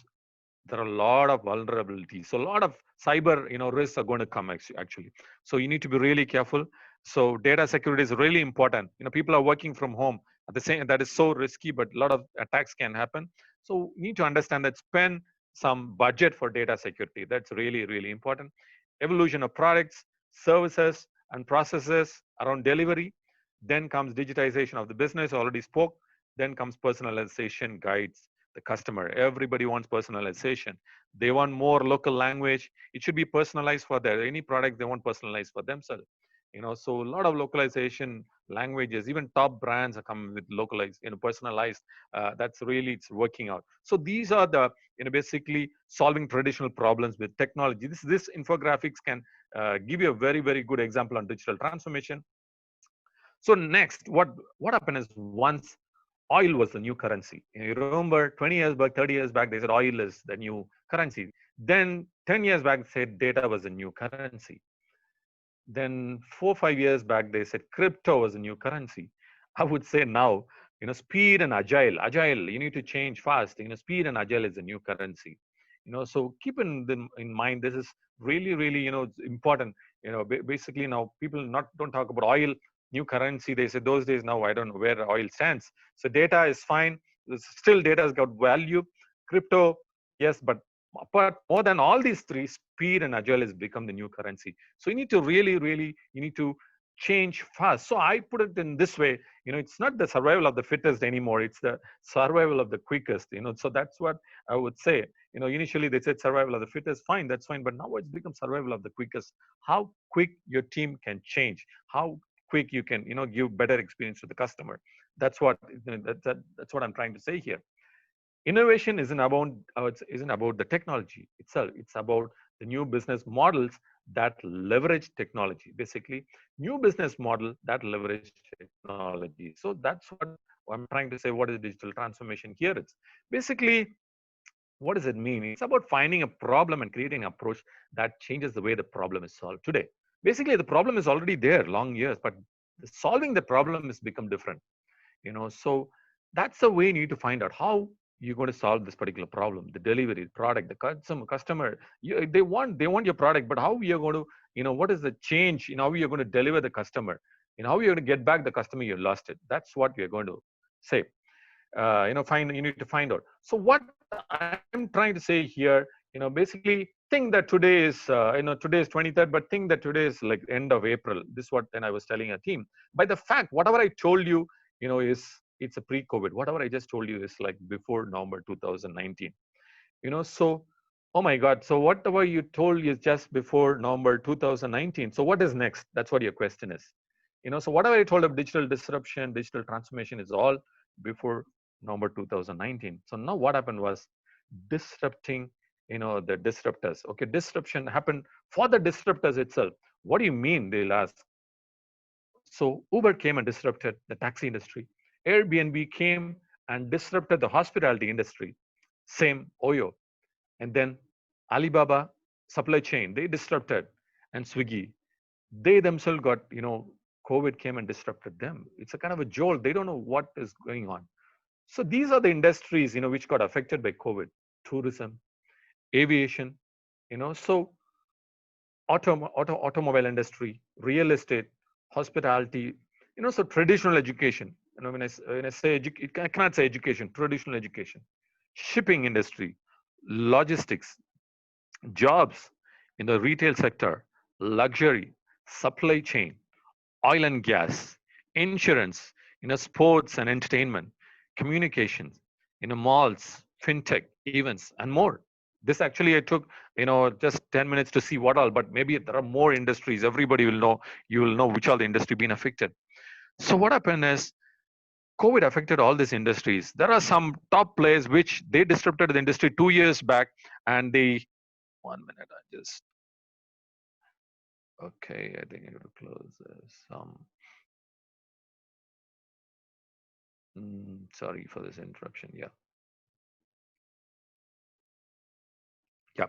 there are a lot of vulnerabilities. So a lot of cyber, risks are going to come actually. So you need to be really careful. So data security is really important. People are working from home at the same, that is so risky, but a lot of attacks can happen. So you need to understand that, spend some budget for data security. That's really important. Evolution of products. services and processes around delivery. Then comes digitization of the business, already spoke. Then comes personalization guides the customer. Everybody wants personalization. They want more local language. It should be personalized for their any product they want personalized for themselves. So a lot of localization languages, even top brands are coming with localized, personalized. That's really it's working out. So these are the basically solving traditional problems with technology. This infographics can give you a very very good example on digital transformation. So next, what happened is once oil was the new currency. You remember 20 years back, 30 years back, they said oil is the new currency. Then 10 years back, they said data was a new currency. Then 4 5 years back, they said crypto was a new currency. I would say now, speed and agile, you need to change fast. Speed and agile is a new currency. So keep in mind, this is really, really, it's important. Basically now people don't talk about oil, new currency. They say those days now, I don't know where oil stands. So data is fine. Still data has got value. Crypto, yes, but more than all these three, speed and agile has become the new currency. So you need to really, really, you need to change fast. So I put it in this way, it's not the survival of the fittest anymore. It's the survival of the quickest, so that's what I would say. Initially they said survival of the fittest, fine, that's fine. But now it's become survival of the quickest. How quick your team can change, how quick you can, give better experience to the customer. That's what, that's what I'm trying to say here. Innovation isn't about the technology itself. It's about the new business models that leverage technology. Basically, new business model that leverage technology. So that's what I'm trying to say. What is digital transformation here? It's basically, what does it mean? It's about finding a problem and creating an approach that changes the way the problem is solved today. Basically, the problem is already there long years, but solving the problem has become different. So that's the way you need to find out how you're going to solve this particular problem. The delivery, the product, the customer, they want your product, but how you're going to, what is the change in how you're going to deliver the customer, how you're going to get back the customer you lost it. That's what we're going to say. You need to find out. So what I'm trying to say here, basically think that today is today is 23rd, but think that today is like end of April. This is what then I was telling a team. By the fact, whatever I told you, is it's a pre-COVID. Whatever I just told you is like before November 2019. So oh my God. So whatever you told is just before November 2019. So what is next? That's what your question is. So whatever I told of digital disruption, digital transformation is all before November 2019. So now what happened was disrupting, the disruptors. Okay, disruption happened for the disruptors itself. What do you mean? They'll ask. So Uber came and disrupted the taxi industry. Airbnb came and disrupted the hospitality industry. Same Oyo. And then Alibaba supply chain, they disrupted. And Swiggy, they themselves got, COVID came and disrupted them. It's a kind of a jolt. They don't know what is going on. So these are the industries, which got affected by COVID. Tourism, aviation, so automobile industry, real estate, hospitality, so traditional education. When I say I cannot say education, traditional education, shipping industry, logistics, jobs in the retail sector, luxury, supply chain, oil and gas, insurance, sports and entertainment, communications, malls, fintech, events, and more. This actually I took, just 10 minutes to see what all, but maybe there are more industries. Everybody will know, you will know which all the industry being affected. So what happened is COVID affected all these industries. There are some top players which they disrupted the industry 2 years back, and they, 1 minute, I just, okay, I think I got to close this. Sorry for this interruption. Yeah. Yeah.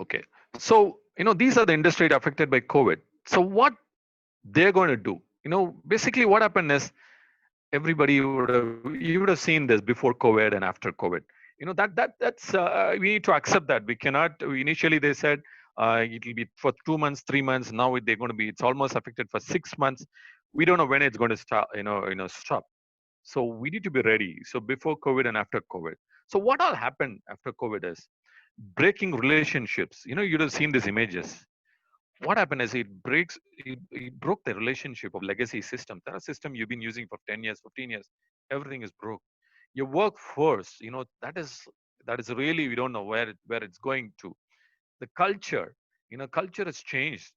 Okay. So, these are the industry affected by COVID. So what they're going to do, basically what happened is everybody you would have seen this before COVID and after COVID. That's we need to accept that. We cannot, initially they said it will be for 2 months, 3 months. Now they're going to be, it's almost affected for 6 months. We don't know when it's going to start, stop. So we need to be ready. So before COVID and after COVID. So what all happened after COVID is breaking relationships. You'd have seen these images. what happened is it broke the relationship of legacy systems. That are system you've been using for 10 years, 15 years. Everything is broke. Your workforce, that is really, we don't know where it's going to. The culture, culture has changed.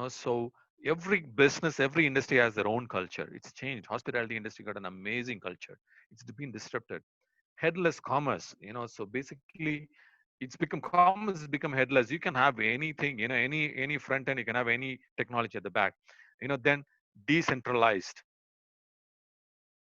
So every business, every industry has their own culture. It's changed. Hospitality industry got an amazing culture. It's been disrupted. Headless commerce, so basically it's become, commerce has become headless. You can have anything, any front end, you can have any technology at the back. Then decentralized,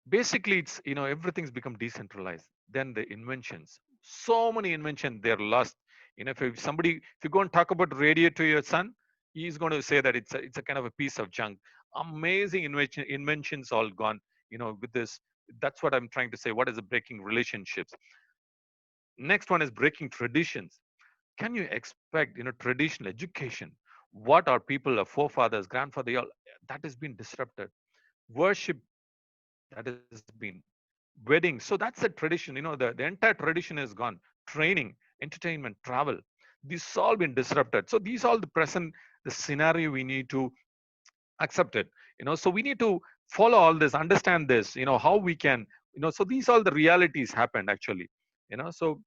basically it's, everything's become decentralized. Then the inventions, so many inventions, they're lost. If you go and talk about radio to your son, he's going to say that it's a kind of a piece of junk. Amazing inventions all gone, with this. That's what I'm trying to say. What is the breaking relationships? Next one is breaking traditions. Can you expect, traditional education, what our people, our forefathers, grandfather, all that has been disrupted. Worship, that has been, weddings, so that's a tradition, the entire tradition is gone. Training, entertainment, travel, these all been disrupted. So these all the present, the scenario we need to accept it. So we need to follow all this, understand this, how we can, so these all the realities happened actually. So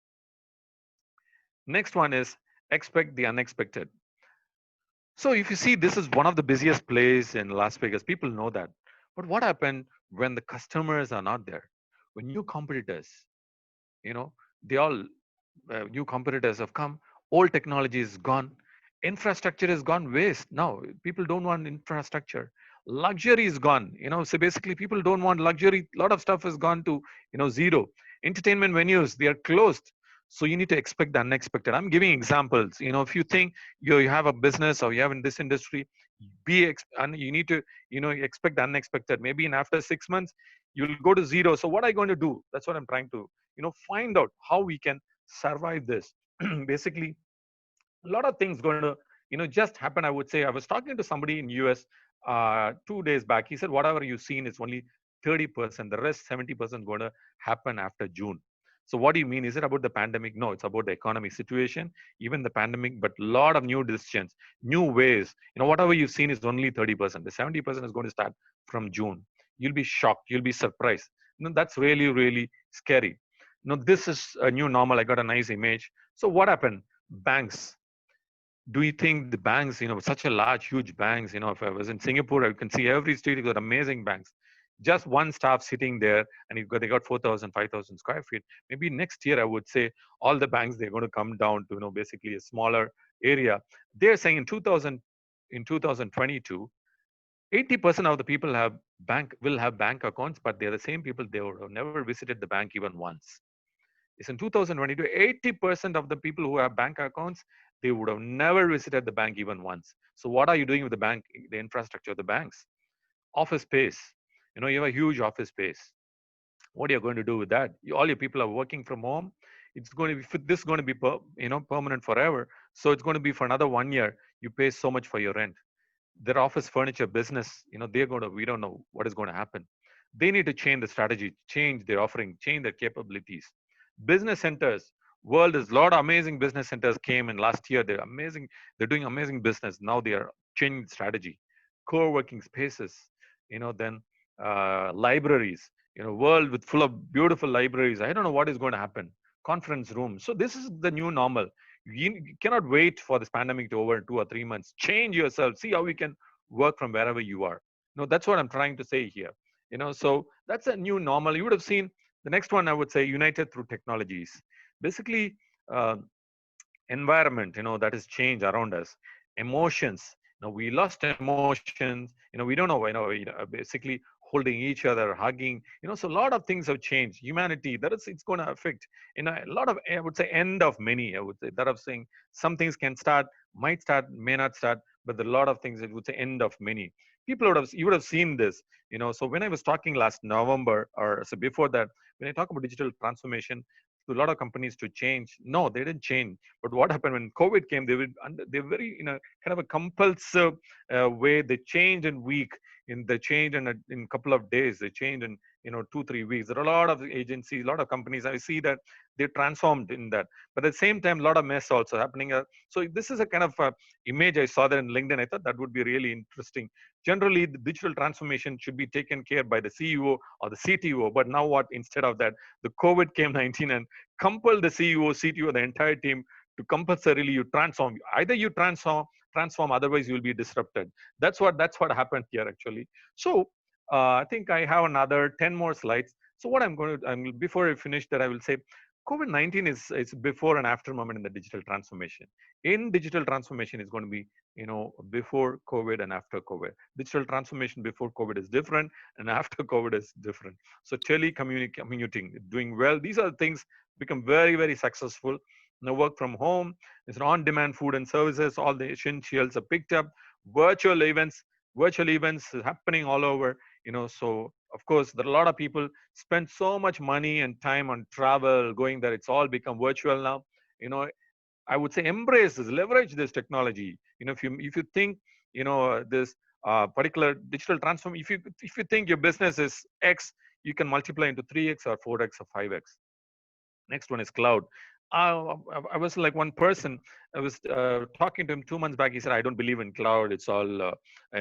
next one is expect the unexpected. So if you see, this is one of the busiest places in Las Vegas. People know that. But what happened when the customers are not there? When new competitors, you know, they all new competitors have come, old technology is gone, infrastructure has gone waste. Now people don't want infrastructure. Luxury is gone. So basically people don't want luxury. A lot of stuff has gone to zero. Entertainment venues, they are closed. So you need to expect the unexpected. I'm giving examples. If you think you have a business or you have in this industry, and you need to expect the unexpected. Maybe in after 6 months you'll go to zero. So what are you going to do? That's what I'm trying to find out how we can survive this. Basically, a lot of things going to just happen. I would say, I was talking to somebody in US 2 days back. He said whatever you've seen is only 30%. The rest 70% going to happen after June. So what do you mean? Is it about the pandemic? No, it's about the economic situation, even the pandemic, but a lot of new decisions, new ways. Whatever you've seen is only 30%. The 70% is going to start from June. You'll be shocked, you'll be surprised. That's really, really scary. This is a new normal. I got a nice image. So what happened? Banks. Do you think the banks, such a large, huge banks, if I was in Singapore, I can see every street, you got amazing banks. Just one staff sitting there, and they got 4,000, 5,000 square feet. Maybe next year, I would say all the banks, they're going to come down to, basically a smaller area. They're saying in 2022, 80% of the people will have bank accounts, but they're the same people, they would have never visited the bank even once. Is in 2022, 80% of the people who have bank accounts, they would have never visited the bank even once. So what are you doing with the bank, the infrastructure of the banks? Office space. You have a huge office space. What are you going to do with that? All your people are working from home. It's going to be, this is going to be permanent forever. So it's going to be for another 1 year. You pay so much for your rent. Their office furniture business, we don't know what is going to happen. They need to change the strategy, change their offering, change their capabilities. Business centers, world is a lot of amazing business centers came in last year. They're amazing. They're doing amazing business. Now they are changing strategy. Co-working spaces, then libraries, world with full of beautiful libraries. I don't know what is going to happen. Conference rooms. So this is the new normal. You cannot wait for this pandemic to over in 2 or 3 months. Change yourself. See how we can work from wherever you are. That's what I'm trying to say here. So that's a new normal. You would have seen the next one. I would say united through technologies. Basically, uh, environment. That has changed around us. Emotions. We lost emotions. We don't know. Basically holding each other, hugging. So a lot of things have changed. Humanity. It's going to affect. A lot of, I would say, end of many. I would say that of saying some things can start, might start, may not start, but a lot of things it would say end of many. You would have seen this. So when I was talking last November, or so before that, when I talk about digital transformation, to a lot of companies to change. No, they didn't change. But what happened when COVID came? They were very kind of a compulsive way. They changed in week. They changed in a couple of days. They changed in 2-3 weeks. There are a lot of agencies, a lot of companies. I see that they transformed in that, but at the same time, a lot of mess also happening. So this is a kind of image I saw there in LinkedIn. I thought that would be really interesting. Generally, the digital transformation should be taken care by the CEO or the CTO. But now what? Instead of that, the COVID came 19 and compelled the CEO, CTO, the entire team to compulsorily you transform. Either you transform, otherwise you will be disrupted. That's what happened here actually. So I think I have another 10 more slides. So what I'm going to, before I finish that, I will say COVID-19 is before and after moment in the digital transformation. In digital transformation is going to be, before COVID and after COVID. Digital transformation before COVID is different and after COVID is different. So telecommuting, doing well. These are things become very, very successful. Now work from home, it's on-demand food and services, all the essentials are picked up. Virtual events, virtual events is happening all over. So of course there are a lot of people spend so much money and time on travel going there. It's all become virtual now. you know I would say embrace this, leverage this technology. If you think this particular digital transform, if you think your business is X, you can multiply into 3x or 4x or 5x. Next one is cloud. I was like one person. I was talking to him 2 months back. He said, "I don't believe in cloud. It's all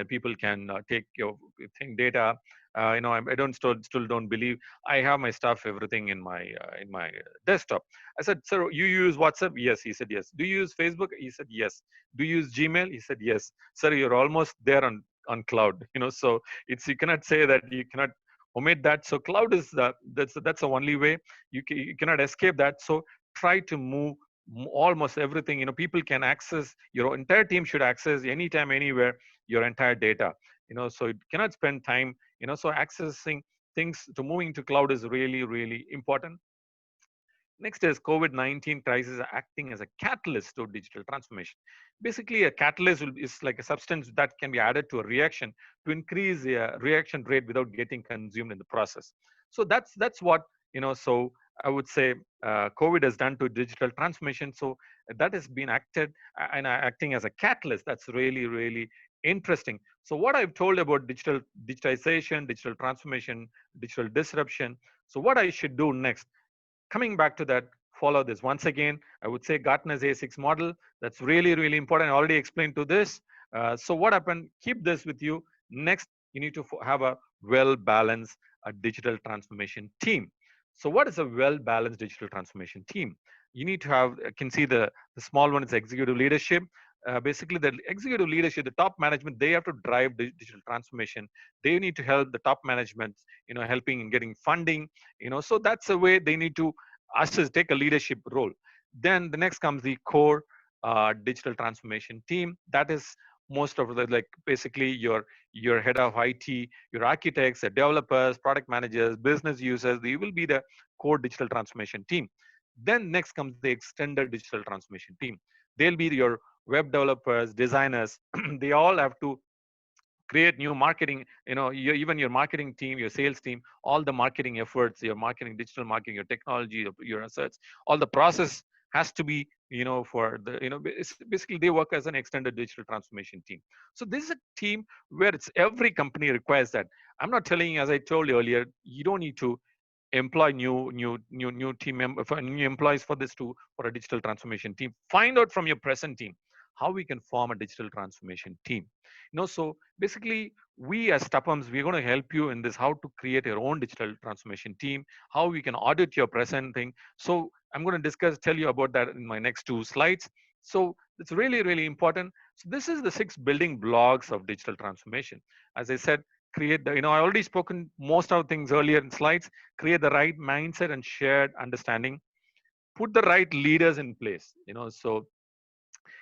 people can take your thing data. I don't still don't believe. I have my stuff, everything in my desktop." I said, "Sir, you use WhatsApp?" Yes. He said, "Yes." "Do you use Facebook?" He said, "Yes." "Do you use Gmail?" He said, "Yes." "Sir, you're almost there on cloud." So you cannot say that you cannot omit that. So cloud is that's the only way. You cannot escape that. So try to move almost everything. People can access, your entire team should access anytime, anywhere, your entire data. So it cannot spend time. So accessing things to moving to cloud is really, really important. Next is COVID-19 crisis acting as a catalyst to digital transformation. Basically, a catalyst is like a substance that can be added to a reaction to increase the reaction rate without getting consumed in the process. So that's what, so I would say COVID has done to digital transformation. So that has been acted and acting as a catalyst. That's really, really interesting. So what I've told about digitization, digital transformation, digital disruption. So what I should do next, coming back to that, follow this. Once again, I would say Gartner's A6 model. That's really, really important. I already explained to this. So what happened? Keep this with you. Next, you need to have a well-balanced digital transformation team. So what is a well-balanced digital transformation team? You need to have, can see the small one is executive leadership. Basically, the executive leadership, the top management, they have to drive digital transformation. They need to help the top management, helping in getting funding, so that's the way they need to assist, take a leadership role. Then the next comes the core digital transformation team. That is most of the, like, basically your head of IT, your architects, the developers, product managers, business users. They will be the core digital transformation team. Then next comes the extended digital transformation team. They'll be your web developers, designers. They all have to create new marketing, even your marketing team, your sales team, all the marketing efforts, your marketing, digital marketing, your technology, your assets, all the process has to be, for the, basically they work as an extended digital transformation team. So this is a team where it's every company requires that. I'm not telling you, as I told you earlier, you don't need to employ new team member, for new employees for this to for a digital transformation team. Find out from your present team how we can form a digital transformation team. So basically, we as Tapams, we're going to help you in this, how to create your own digital transformation team, how we can audit your present thing. So I'm going to tell you about that in my next 2 slides. So it's really, really important. So this is the 6 building blocks of digital transformation. As I said, create the, I already spoken most of things earlier in slides. Create the right mindset and shared understanding. Put the right leaders in place. So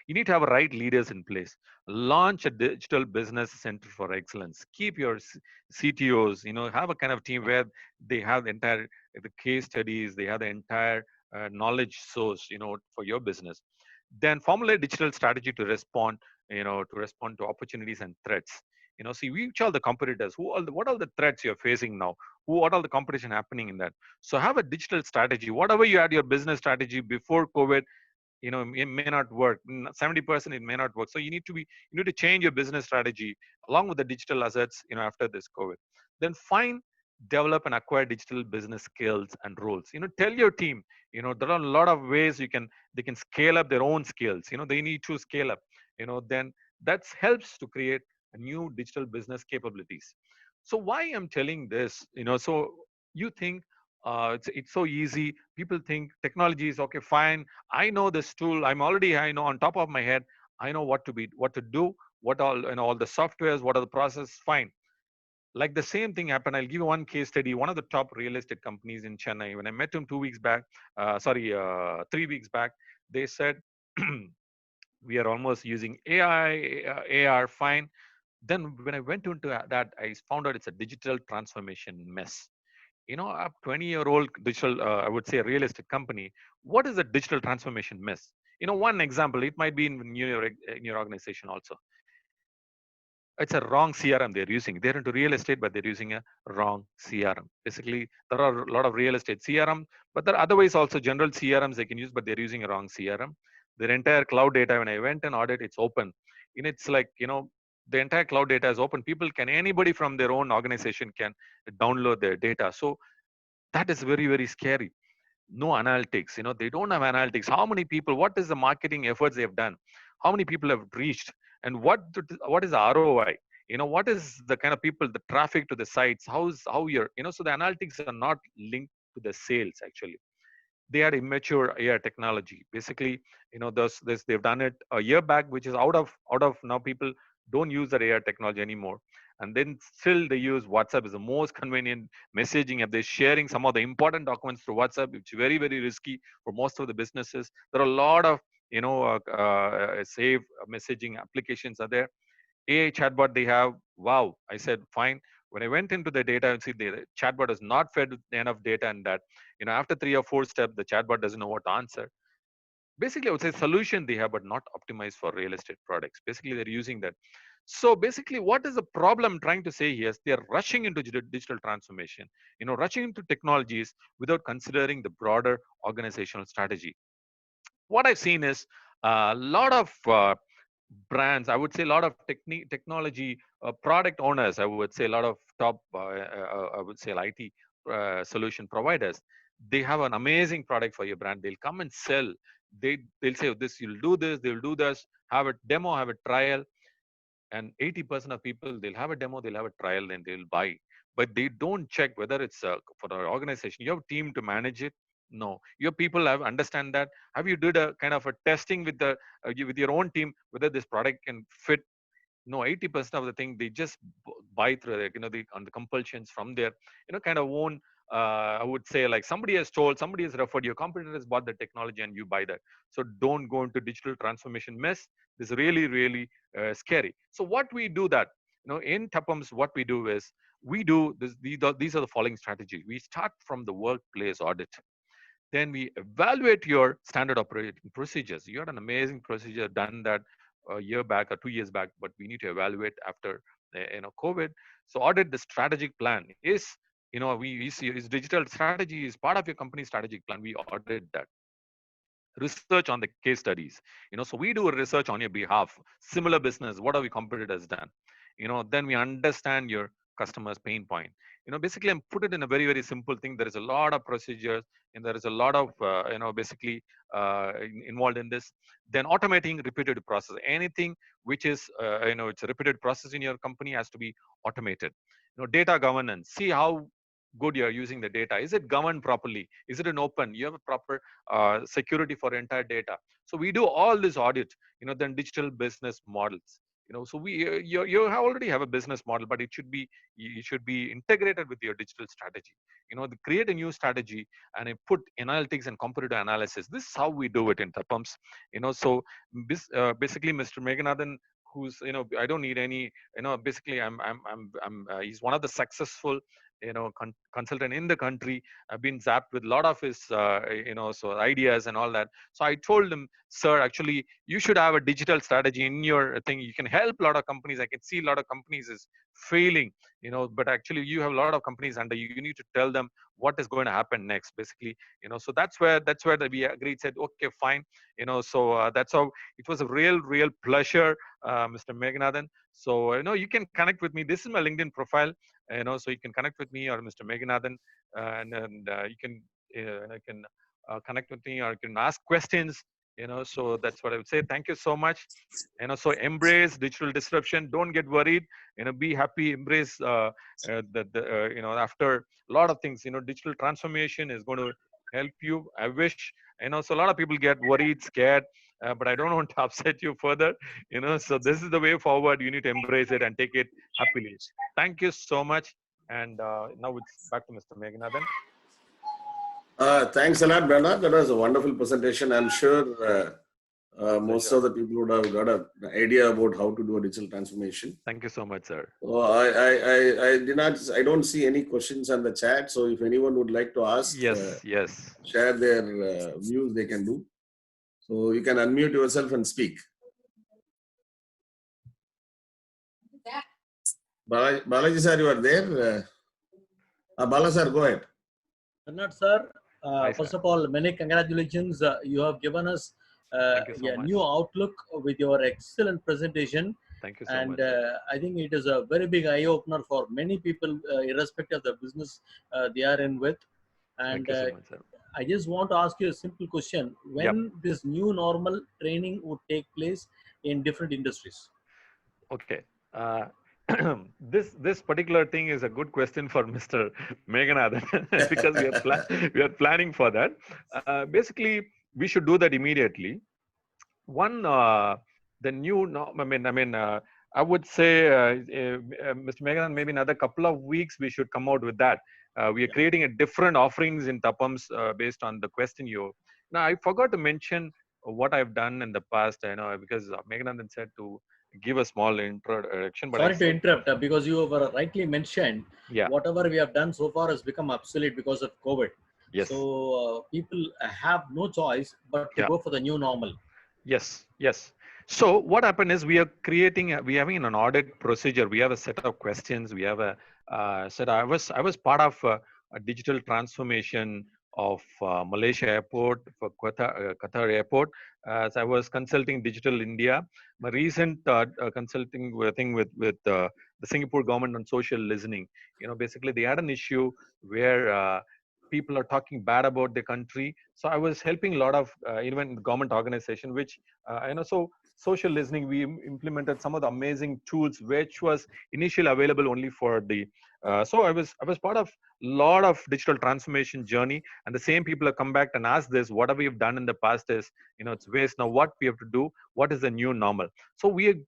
you need to have right leaders in place. Launch a digital business center for excellence. Keep your CTOs, have a kind of team where they have the entire the case studies, they have the entire knowledge source, for your business. Then formulate digital strategy to respond, to opportunities and threats. See which are the competitors, what are the threats you're facing now, what are the competition happening in that. So have a digital strategy. Whatever you had your business strategy before COVID, it may not work. 70% it may not work. So you need to change your business strategy along with the digital assets, after this COVID. Then find develop and acquire digital business skills and roles. Tell your team, there are a lot of ways they can scale up their own skills. They need to scale up. Then that helps to create a new digital business capabilities. So why I'm telling this, so you think it's so easy. People think technology is okay, fine. I know this tool. I know on top of my head. I know what to do, what all, all the softwares, what are the process, fine. Like the same thing happened. I'll give you one case study. One of the top real estate companies in Chennai, when I met him 2 weeks back, 3 weeks back, they said, we are almost using AI, AR, fine. Then when I went into that, I found out it's a digital transformation mess. A 20-year-old digital, I would say a real estate company, what is a digital transformation mess? One example, it might be in your organization also. It's a wrong CRM they're using. They're into real estate, but they're using a wrong CRM. Basically, there are a lot of real estate CRM, but there are otherwise also general CRMs they can use, but they're using a wrong CRM. Their entire cloud data, when I went and audit, it's open. It's like, the entire cloud data is open. Anybody from their own organization can download their data. So that is very, very scary. No analytics. They don't have analytics. How many people, what is the marketing efforts they have done? How many people have reached? And what is the ROI? What is the kind of people, the traffic to the sites? How you're, so the analytics are not linked to the sales actually. They are immature AI technology. Basically, they've done it a year back, which is out of now. People don't use the AI technology anymore, and then still they use WhatsApp is the most convenient messaging app. They're sharing some of the important documents through WhatsApp, which is very, very risky for most of the businesses. There are a lot of save messaging applications are there. AI chatbot they have. Wow, I said fine. When I went into the data and see the chatbot is not fed with enough data, and that after 3 or 4 steps, the chatbot doesn't know what to answer. Basically, I would say solution they have, but not optimized for real estate products. Basically, they're using that. So basically, what is the problem I'm trying to say here is they're rushing into digital transformation, rushing into technologies without considering the broader organizational strategy. What I've seen is a lot of brands, I would say a lot of technology product owners, I would say a lot of top, I would say IT solution providers, they have an amazing product for your brand. They'll come and sell. They'll say, this, you'll do this, they'll do this, have a demo, have a trial. And 80% of people, they'll have a demo, they'll have a trial, then they'll buy. But they don't check whether it's for the organization. You have a team to manage it. No, your people have understand that. Have you did a kind of a testing with with your own team whether this product can fit? No, 80% of the thing they just buy through on the compulsions from their kind of own, I would say, like somebody has told, somebody has referred, your competitor has bought the technology and you buy that. So don't go into digital transformation mess. This is really, really scary. So what we do that, in Tapams, what we do is we do this. These are the following strategies. We start from the workplace audit. Then we evaluate your standard operating procedures. You had an amazing procedure done that a year back or 2 years back, but we need to evaluate after COVID. So audit the strategic plan. Is we see is digital strategy is part of your company strategic plan. We audit that. Research on the case studies. So we do a research on your behalf. Similar business, what have your competitors done? Then we understand your customer's pain point. Basically, I'm put it in a very, very simple thing. There is a lot of procedures, and there is a lot of basically involved in this. Then automating repetitive process. Anything which is it's a repeated process in your company has to be automated. Data governance. See how good you're using the data. Is it governed properly? Is it an open? You have a proper security for entire data. So we do all this audit. Then digital business models. So you already have a business model, but it should be integrated with your digital strategy. Create a new strategy and put analytics and competitive analysis. This is how we do it in Tapams. So basically, Mr. Meghanathan, who's I don't need any basically he's one of the successful consultant in the country. I've been zapped with a lot of his so ideas and all that. So I told him, sir, actually you should have a digital strategy in your thing. You can help a lot of companies. I can see a lot of companies is failing, but actually you have a lot of companies under you. You need to tell them what is going to happen next, basically. So that's where we agreed, said okay, fine. So that's how it was a real pleasure, Mr. Meghanathan. So, you can connect with me. This is my LinkedIn profile, so you can connect with me or Mr. Meghanathan, and you can, connect with me, or you can ask questions, so that's what I would say. Thank you so much. So embrace digital disruption. Don't get worried. Be happy. Embrace after a lot of things. Digital transformation is going to help you. I wish. So a lot of people get worried, scared, but I don't want to upset you further. So this is the way forward. You need to embrace it and take it happily. Thank you so much. And now it's back to Mr. Meghanathan. Thanks a lot, Bernard. That was a wonderful presentation. I'm sure most of the people would have got an idea about how to do a digital transformation. Thank you so much, sir. So I don't see any questions on the chat. So if anyone would like to ask, share their views, they can do. So you can unmute yourself and speak. Balaji sir, you are there. Bala sir, go ahead. Bernard sir, first of all, many congratulations. You have given us a new outlook with your excellent presentation. Thank you so and much. I think it is a very big eye opener for many people, irrespective of the business they are in with. And Thank you so much, sir. I just want to ask you a simple question: when this new normal training would take place in different industries? Okay. This particular thing is a good question for Mr. Meghanathan because we are planning for that. Basically, we should do that immediately. One, the new I would say, Mr. Meghanathan, maybe another couple of weeks we should come out with that. We are creating a different offerings in Tapams based on the question you. Now, I forgot to mention what I've done in the past. Because Meghanathan said to give a small introduction. But sorry to interrupt, because you have rightly mentioned, whatever we have done so far has become obsolete because of COVID. Yes. So people have no choice but to go for the new normal. Yes. So what happened is we are having an audit procedure. We have a set of questions. We have a set. I was part of a digital transformation of Malaysia Airport for Qatar Airport. As I was consulting Digital India, my recent consulting thing with the Singapore government on social listening. Basically they had an issue where people are talking bad about the country. So I was helping a lot of even government organization, which so social listening, we implemented some of the amazing tools which was initially available only for the so I was part of a lot of digital transformation journey, and the same people have come back and asked this: whatever we've done in the past is it's waste. Now what we have to do, what is the new normal? So we have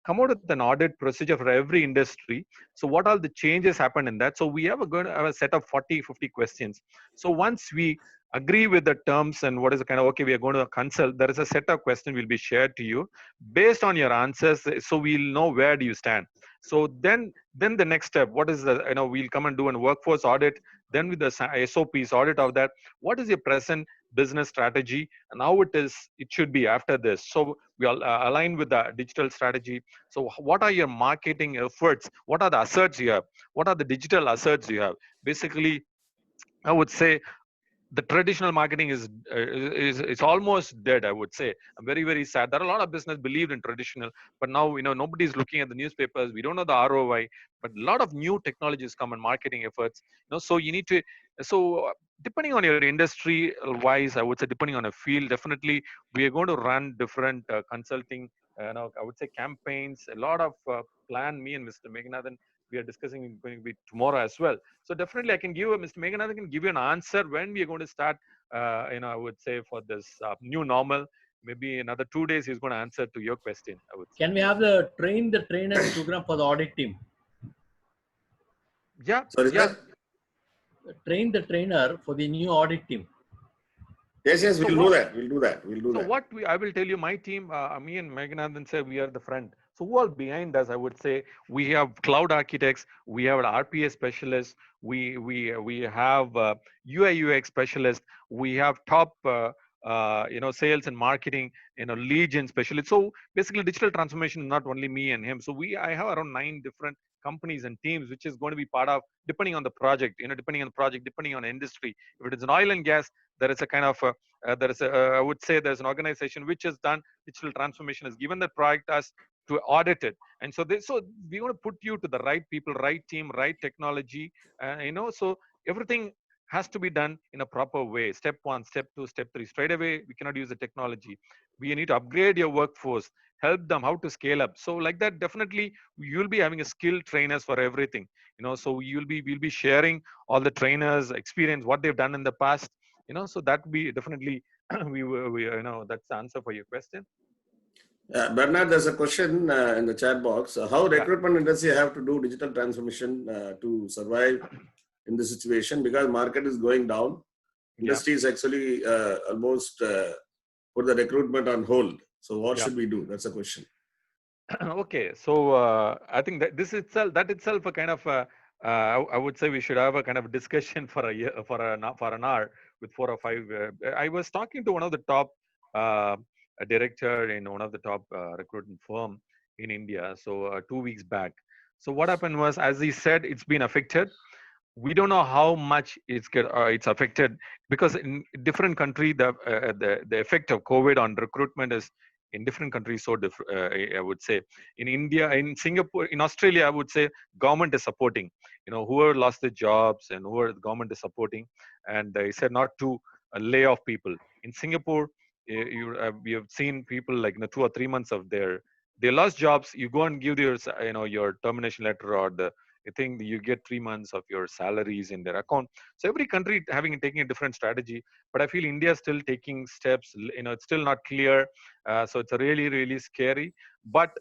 come out with an audit procedure for every industry. So what all the changes happened in that? So we have a set of 40-50 questions. So once we agree with the terms and what is the kind of, okay, we are going to consult, there is a set of questions will be shared to you based on your answers, so we'll know where do you stand. So then the next step, what is the, we'll come and do a workforce audit, then with the SOPs audit of that, what is your present business strategy and how it should be after this. So we all align with the digital strategy. So what are your marketing efforts? What are the assets you have? What are the digital assets you have? Basically, I would say the traditional marketing is it's almost dead. I would say I'm very, very sad. There are a lot of business believed in traditional, but now nobody's looking at the newspapers. We don't know the ROI, but a lot of new technologies come in marketing efforts. So you need to. So depending on your industry wise, I would say depending on a field, definitely we are going to run different consulting. I would say campaigns. A lot of plan. Me and Mr. Meghanathan, we are discussing going to be tomorrow as well. So definitely I can give Mr. Meghanathan can give you an answer when we are going to start, I would say for this new normal. Maybe another 2 days he's going to answer to your question, I would say. Can we have the trainer program for the audit team? Yeah. Sorry, sir? Train the trainer for the new audit team. Yes, we'll do that. So what I will tell you, my team, me and Meghanathan said we are the front. So who are behind us? I would say we have cloud architects, we have an RPA specialist, we have UI UX specialist, we have top sales and marketing, lead gen specialist. So basically, digital transformation is not only me and him. So I have around 9 different companies and teams, which is going to be part of, depending on the project, depending on the industry. If it is an oil and gas, there is a kind of I would say there's an organization which has done digital transformation, has given the product as to audit it. And so we want to put you to the right people, right team, right technology, so everything has to be done in a proper way. Step 1, step 2, step 3. Straight away, we cannot use the technology. We need to upgrade your workforce, help them how to scale up. So like that, definitely you'll be having a skilled trainers for everything. So we'll be sharing all the trainers' experience, what they've done in the past. So that we definitely we that's the answer for your question. Bernard, there's a question in the chat box. How recruitment industry have to do digital transformation to survive in this situation, because market is going down. Industry is actually almost put the recruitment on hold. So what should we do? That's a question. Okay, so I think that that itself a kind of I would say we should have a kind of discussion for a year, for an hour with 4 or 5. I was talking to one of the top a director in one of the top recruitment firm in India. So 2 weeks back. So what happened was, as he said, it's been affected. We don't know how much it's affected, because in different country the effect of COVID on recruitment is in different countries so different. I would say in India, in Singapore, in Australia, I would say government is supporting. Whoever lost their jobs and whoever the government is supporting, and they said not to lay off people. In Singapore, we have seen people like 2 or 3 months of they lost jobs. You go and give your termination letter, or I think you get 3 months of your salaries in their account. So every country taking a different strategy, but I feel India is still taking steps. It's still not clear, so it's really really scary. But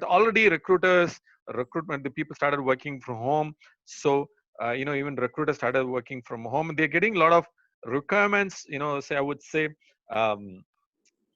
already recruitment, the people started working from home. So even recruiters started working from home. They're getting a lot of requirements. Say I would say.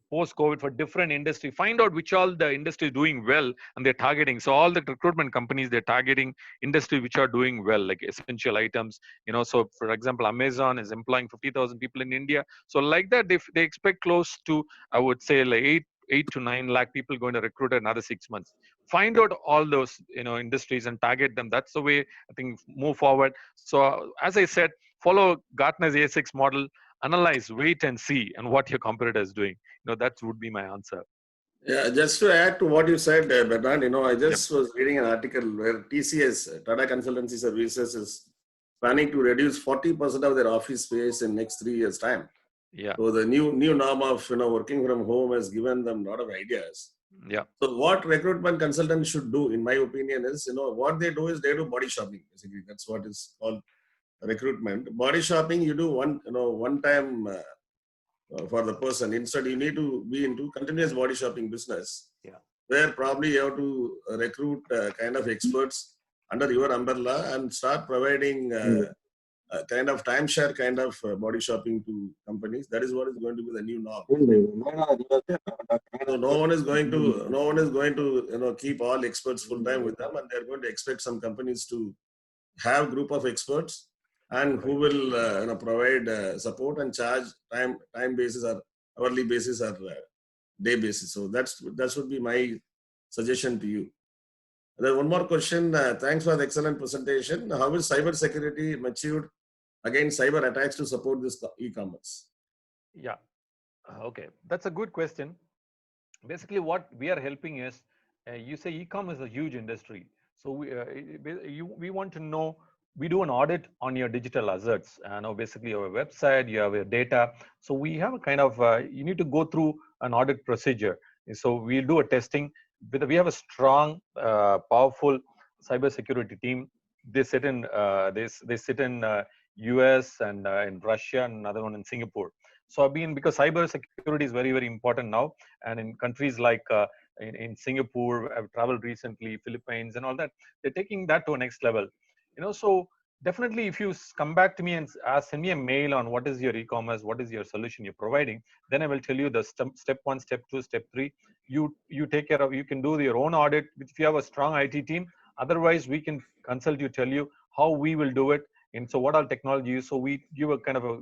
Post-COVID for different industry, find out which all the industry is doing well and they're targeting. So all the recruitment companies, they're targeting industry which are doing well, like essential items. So for example, Amazon is employing 50,000 people in India. So like that, they expect close to, I would say, like 8 to 9 lakh people going to recruit another 6 months. Find out all those industries and target them. That's the way I think move forward. So as I said, follow Gartner's A6 model, analyze, wait and see, and what your competitor is doing. That would be my answer. Yeah, just to add to what you said, Bernard, I just was reading an article where TCS, Tata Consultancy Services, is planning to reduce 40% of their office space in next 3 years' time. Yeah. So the new norm of working from home has given them a lot of ideas. Yeah. So what recruitment consultants should do, in my opinion, is what they do is they do body shopping. Basically, that's what is called recruitment. Body shopping, you do one time. For the person. Instead, you need to be into continuous body shopping business, where probably you have to recruit kind of experts under your umbrella and start providing kind of timeshare kind of body shopping to companies. That is what is going to be the new norm. So no one is going to keep all experts full time with them, and they're going to expect some companies to have group of experts and who will provide support and charge time basis or hourly basis or day basis. So that should be my suggestion to you. Then one more question. Thanks for the excellent presentation. How is cyber security matured against cyber attacks to support this e-commerce? Yeah. Okay, that's a good question. Basically, what we are helping is, you say e-commerce is a huge industry. So we want to know. We do an audit on your digital assets. Basically your website, you have your data. So we have a kind of, you need to go through an audit procedure. So we'll do a testing. We have a strong, powerful cybersecurity team. They sit in US and in Russia, and another one in Singapore. So because cybersecurity is very, very important now. And in countries like in Singapore, I've traveled recently, Philippines and all that, they're taking that to a next level. So definitely if you come back to me and send me a mail on what is your e-commerce, what is your solution you're providing, then I will tell you the step 1, step 2, step 3. You take care of, you can do your own audit if you have a strong IT team. Otherwise, we can consult you, tell you how we will do it. And so what all technology is. So we give a kind of a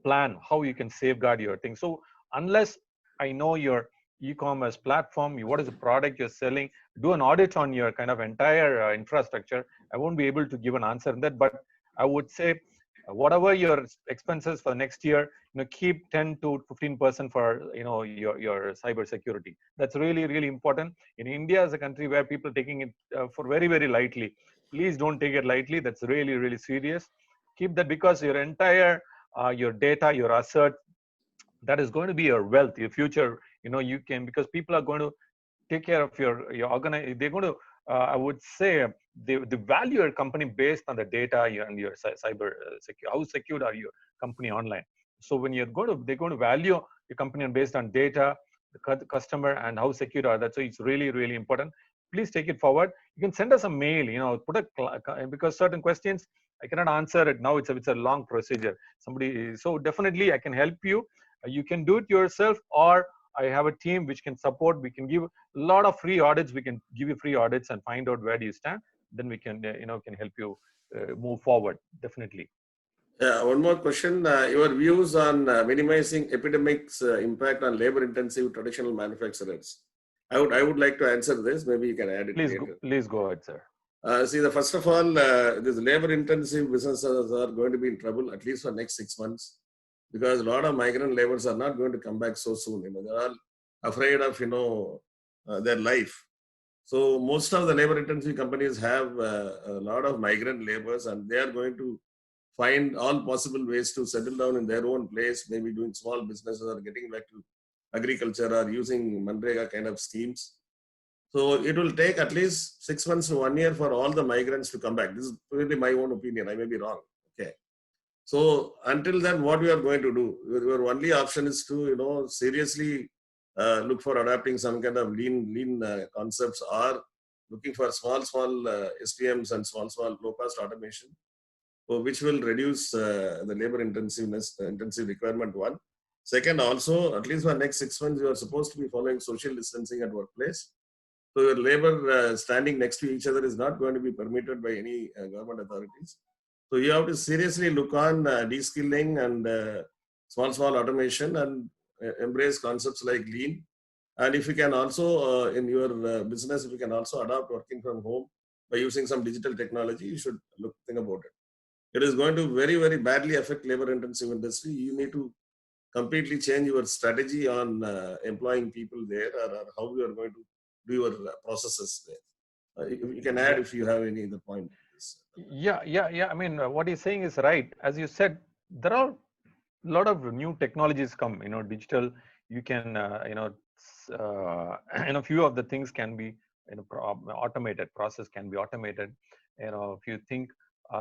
plan how you can safeguard your thing. So unless I know your e-commerce platform, what is the product you're selling, do an audit on your kind of entire infrastructure, I won't be able to give an answer on that. But I would say whatever your expenses for next year, keep 10 to 15% for, your cyber security. That's really, really important. In India as a country where people taking it for very, very lightly, please don't take it lightly. That's really, really serious. Keep that, because your entire, your data, your asset, that is going to be your wealth, your future. You can, because people are going to take care of your organize. They're going to, I would say, they value your company based on the data and your cyber secure. How secured are your company online? So when they're going to value your company based on data, the customer, and how secure are that. So it's really, really important. Please take it forward. You can send us a mail. Put because certain questions I cannot answer it now. It's a long procedure. So definitely I can help you. You can do it yourself, or I have a team which can support. We can give a lot of free audits. We can give you free audits and find out where do you stand. Then we can, can help you move forward. Definitely. One more question. Your views on minimizing epidemics' impact on labor-intensive traditional manufacturers. I would like to answer this. Maybe you can add it later. Please go ahead, sir. First of all, these labor-intensive businesses are going to be in trouble at least for next 6 months, because a lot of migrant laborers are not going to come back so soon. They're all afraid of their life. So most of the labor-intensive companies have a lot of migrant laborers, and they are going to find all possible ways to settle down in their own place, maybe doing small businesses or getting back to agriculture or using Manrega kind of schemes. So it will take at least 6 months to 1 year for all the migrants to come back. This is really my own opinion. I may be wrong. Okay. So until then, what we are going to do? Your only option is to seriously look for adapting some kind of lean concepts, or looking for small SPMs and small low cost automation, which will reduce the labor intensive requirement. One. Second, also, at least for next 6 months, you are supposed to be following social distancing at workplace. So your labor standing next to each other is not going to be permitted by any government authorities. So you have to seriously look on de-skilling and small automation, and embrace concepts like lean. And if you can also, in your business, if you can also adopt working from home by using some digital technology, you should think about it. It is going to very, very badly affect labor-intensive industry. You need to completely change your strategy on employing people there, or how you are going to do your processes there. You can add if you have any other point. Yeah. I mean, what he's saying is right. As you said, there are a lot of new technologies come. Digital. You can, few of the things can be, automated. Process can be automated. If you think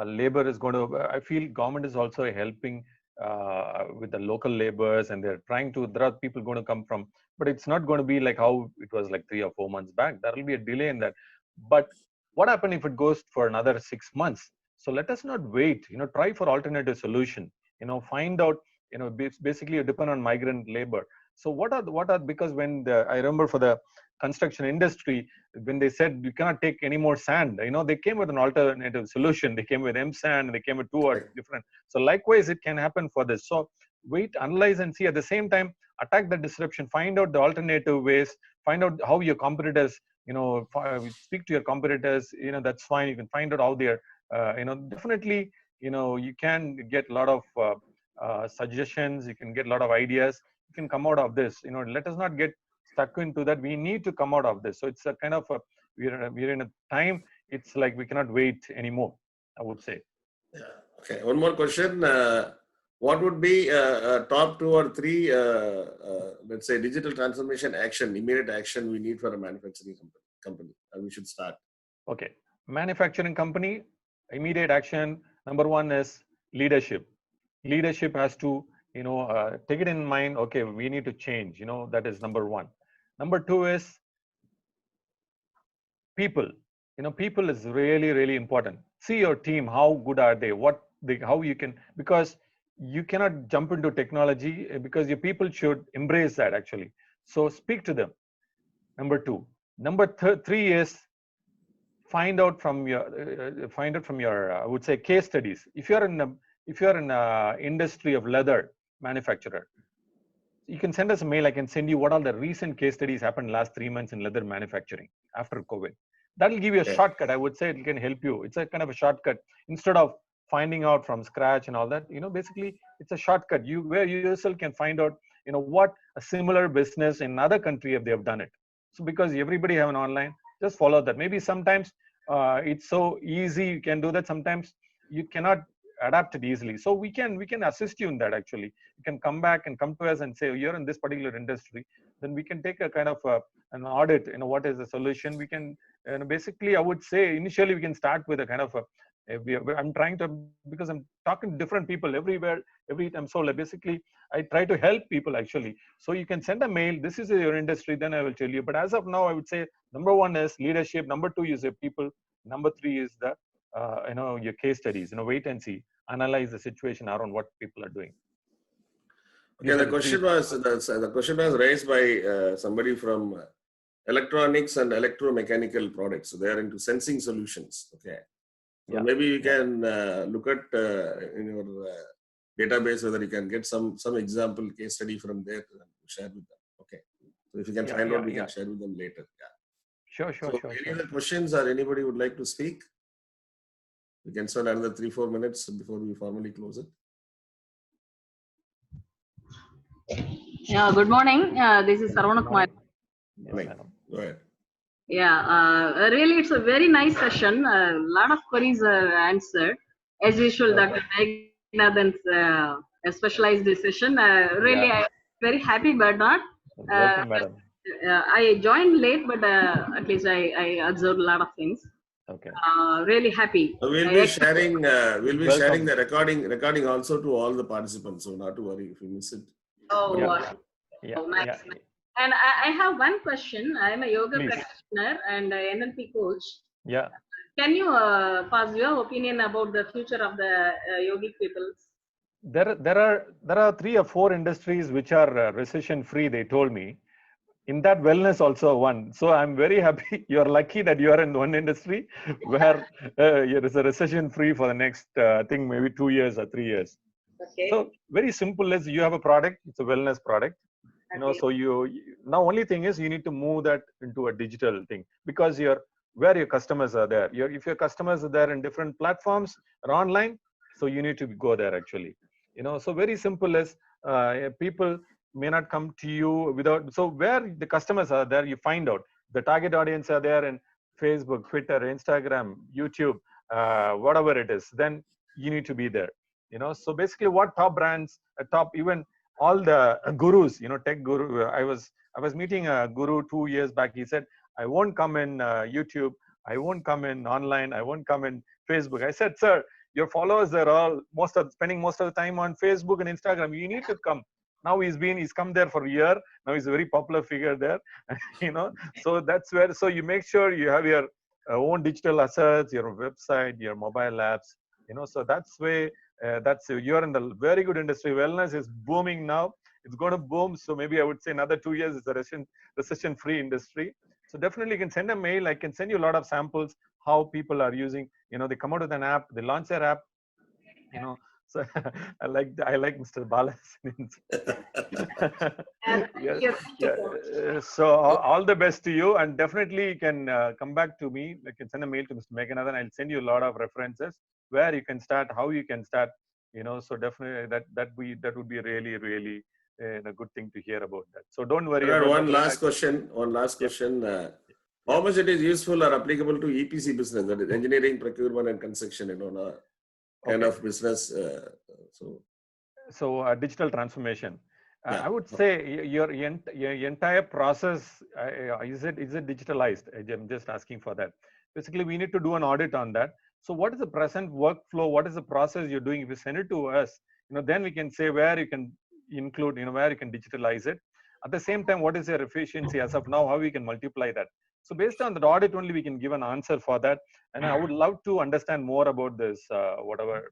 labor is going to, I feel government is also helping with the local laborers, and they're trying to. There are people going to come from, but it's not going to be like how it was like 3 or 4 months back. There will be a delay in that. But what happens if it goes for another 6 months? So let us not wait. Try for alternative solution. Find out. Basically you depend on migrant labor. So what are because when I remember for the construction industry, when they said you cannot take any more sand, they came with an alternative solution. They came with M-sand, and they came with 2 or different. So likewise, it can happen for this. So wait, analyze, and see. At the same time, attack the disruption. Find out the alternative ways. Find out how your competitors. Speak to your competitors. That's fine. You can find out how they're. Definitely. You can get a lot of suggestions. You can get a lot of ideas. You can come out of this. Let us not get stuck into that. We need to come out of this. So it's a kind of we're in a time. It's like we cannot wait anymore, I would say. Yeah. Okay. One more question. What would be top 2 or 3, let's say, digital transformation action, immediate action we need for a manufacturing company? We should start. Okay. Manufacturing company, immediate action. Number 1 is leadership. Leadership has to, take it in mind. Okay, we need to change. That is number 1. Number 2 is people. People is really, really important. See your team. How good are they? How you can, because you cannot jump into technology, because your people should embrace that actually. So speak to them. Number 2. Number 3 is find out from your I would say case studies. If you're in a industry of leather manufacturer, you can send us a mail. I can send you what all the recent case studies happened last 3 months in leather manufacturing after COVID. That will give you a shortcut. I would say it can help you. It's a kind of a shortcut. Instead of finding out from scratch and all that. Basically it's a shortcut where you yourself can find out what a similar business in another country if they have done it. So because everybody have an online, just follow that. Maybe sometimes it's so easy you can do that, sometimes you cannot adapt it easily. So we can assist you in that. Actually, you can come back and come to us and say, you're in this particular industry, then we can take a kind of an audit. What is the solution we can, basically I would say initially we can start with a kind of I'm trying to, because I'm talking to different people everywhere every time. So like basically I try to help people actually. So you can send a mail, this is your industry, then I will tell you. But as of now, I would say number one is leadership, number two is your people, number three is the your case studies. Wait and see, analyze the situation around what people are doing. Okay, the question was raised by somebody from electronics and electromechanical products. So they are into sensing solutions. Okay. So maybe you can look at in your database whether you can get some example case study from there and share with them. Okay. So if you can find out, we can share with them later. Yeah. Sure. Any other questions or anybody would like to speak? We can spend another 3-4 minutes before we formally close it. Yeah. Good morning. This is Sarvana Kumar. Yes, go ahead. Yeah, really, it's a very nice session. A lot of queries are answered. As usual, Dr. Meghnadhan's a specialized session. Really, I'm very happy, but not. Welcome, madam. I joined late, but at least I observed a lot of things. Okay. Really happy. We'll be sharing the recording also to all the participants. So not to worry if you miss it. Oh, nice. And I have one question. I'm a yoga practitioner and NLP coach. Yeah. Can you pass your opinion about the future of the yogic people? There are 3 or 4 industries which are recession free. They told me. In that, wellness also one. So I'm very happy. You're lucky that you are in one industry where there is a recession free for the next I think maybe 2 years or 3 years. Okay. So very simple is you have a product. It's a wellness product. So you now only thing is you need to move that into a digital thing, because where your customers are there. If your customers are there in different platforms or online, so you need to go there actually. So very simple is people may not come to you without. So where the customers are there, you find out the target audience are there in Facebook, Twitter, Instagram, YouTube, whatever it is. Then you need to be there. So basically, what top brands, top even all the gurus, tech guru. I was meeting a guru 2 years back. He said, I won't come in YouTube. I won't come in online. I won't come in Facebook. I said, sir, your followers are all spending most of the time on Facebook and Instagram. You need to come. Now he's come there for a year. Now he's a very popular figure there. So that's where, so you make sure you have your own digital assets, your website, your mobile apps, so that's way, you're in the very good industry. Wellness is booming now. It's going to boom. So maybe I would say another 2 years is a recession free industry. So definitely you can send a mail. I can send you a lot of samples, how people are using, they come out with an app, they launch their app, so I like Mr. Bala's. So all the best to you, and definitely you can come back to me. You can send a mail to Mr. Meghnadhan. I'll send you a lot of references where you can start, how you can start. So definitely that would be really, really a good thing to hear about that. So don't worry. One last question. How much it is useful or applicable to EPC business, that is engineering, procurement, and construction, kind of business. So digital transformation. I would say your entire process is it digitalized? I'm just asking for that. Basically, we need to do an audit on that. So what is the present workflow? What is the process you're doing? If you send it to us, then we can say where you can include, where you can digitalize it. At the same time, what is your efficiency as of now? How we can multiply that? So based on the audit only, we can give an answer for that. And I would love to understand more about this, whatever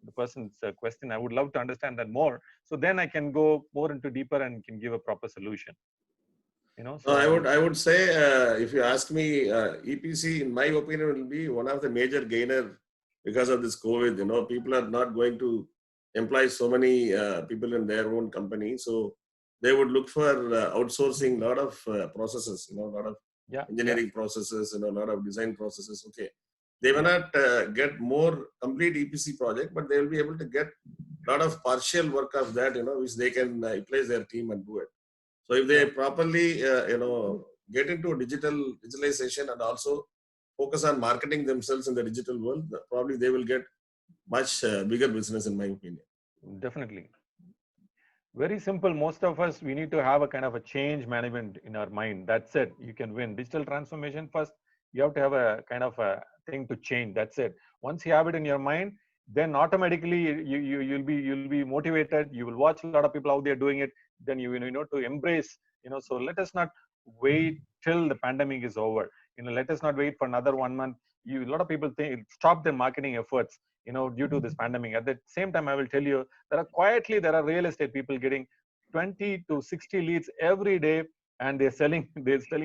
the person's question. I would love to understand that more. So then I can go more into deeper and can give a proper solution. So I would say, if you ask me, EPC, in my opinion, will be one of the major gainer because of this COVID. People are not going to employ so many people in their own company. So they would look for outsourcing a lot of processes, a lot of engineering processes, a lot of design processes. Okay. They may not get more complete EPC project, but they will be able to get a lot of partial work of that, which they can utilize their team and do it. So if they properly, get into digitalization and also focus on marketing themselves in the digital world, probably they will get much bigger business, in my opinion. Definitely. Very simple. Most of us, we need to have a kind of a change management in our mind. That's it. You can win. Digital transformation, first, you have to have a kind of a thing to change. That's it. Once you have it in your mind, then automatically you'll be motivated. You will watch a lot of people how they're doing it. Then you know to embrace. So let us not wait till the pandemic is over. Let us not wait for another 1 month. A lot of people stop their marketing efforts, due to this pandemic. At the same time, I will tell you, there are real estate people getting 20 to 60 leads every day, and they're selling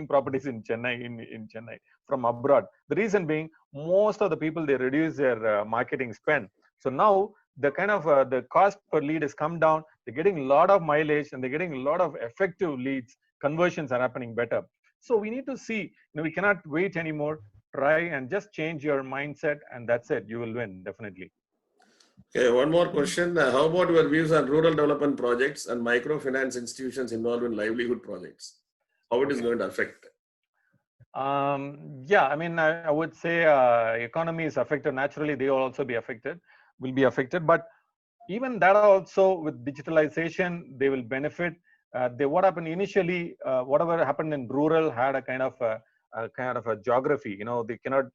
properties in Chennai, in Chennai from abroad. The reason being, most of the people, they reduce their marketing spend. So now the kind of the cost per lead has come down. They're getting a lot of mileage, and they're getting a lot of effective leads. Conversions are happening better. So we need to see, we cannot wait anymore. Try and just change your mindset, and that's it. You will win, definitely. Okay, one more question. How about your views on rural development projects and microfinance institutions involved in livelihood projects? How it is going to affect? Yeah, I would say economy is affected. Naturally, they will also be affected, But even that also, with digitalization, they will benefit. What happened initially, whatever happened in rural had a kind of a geography. They cannot.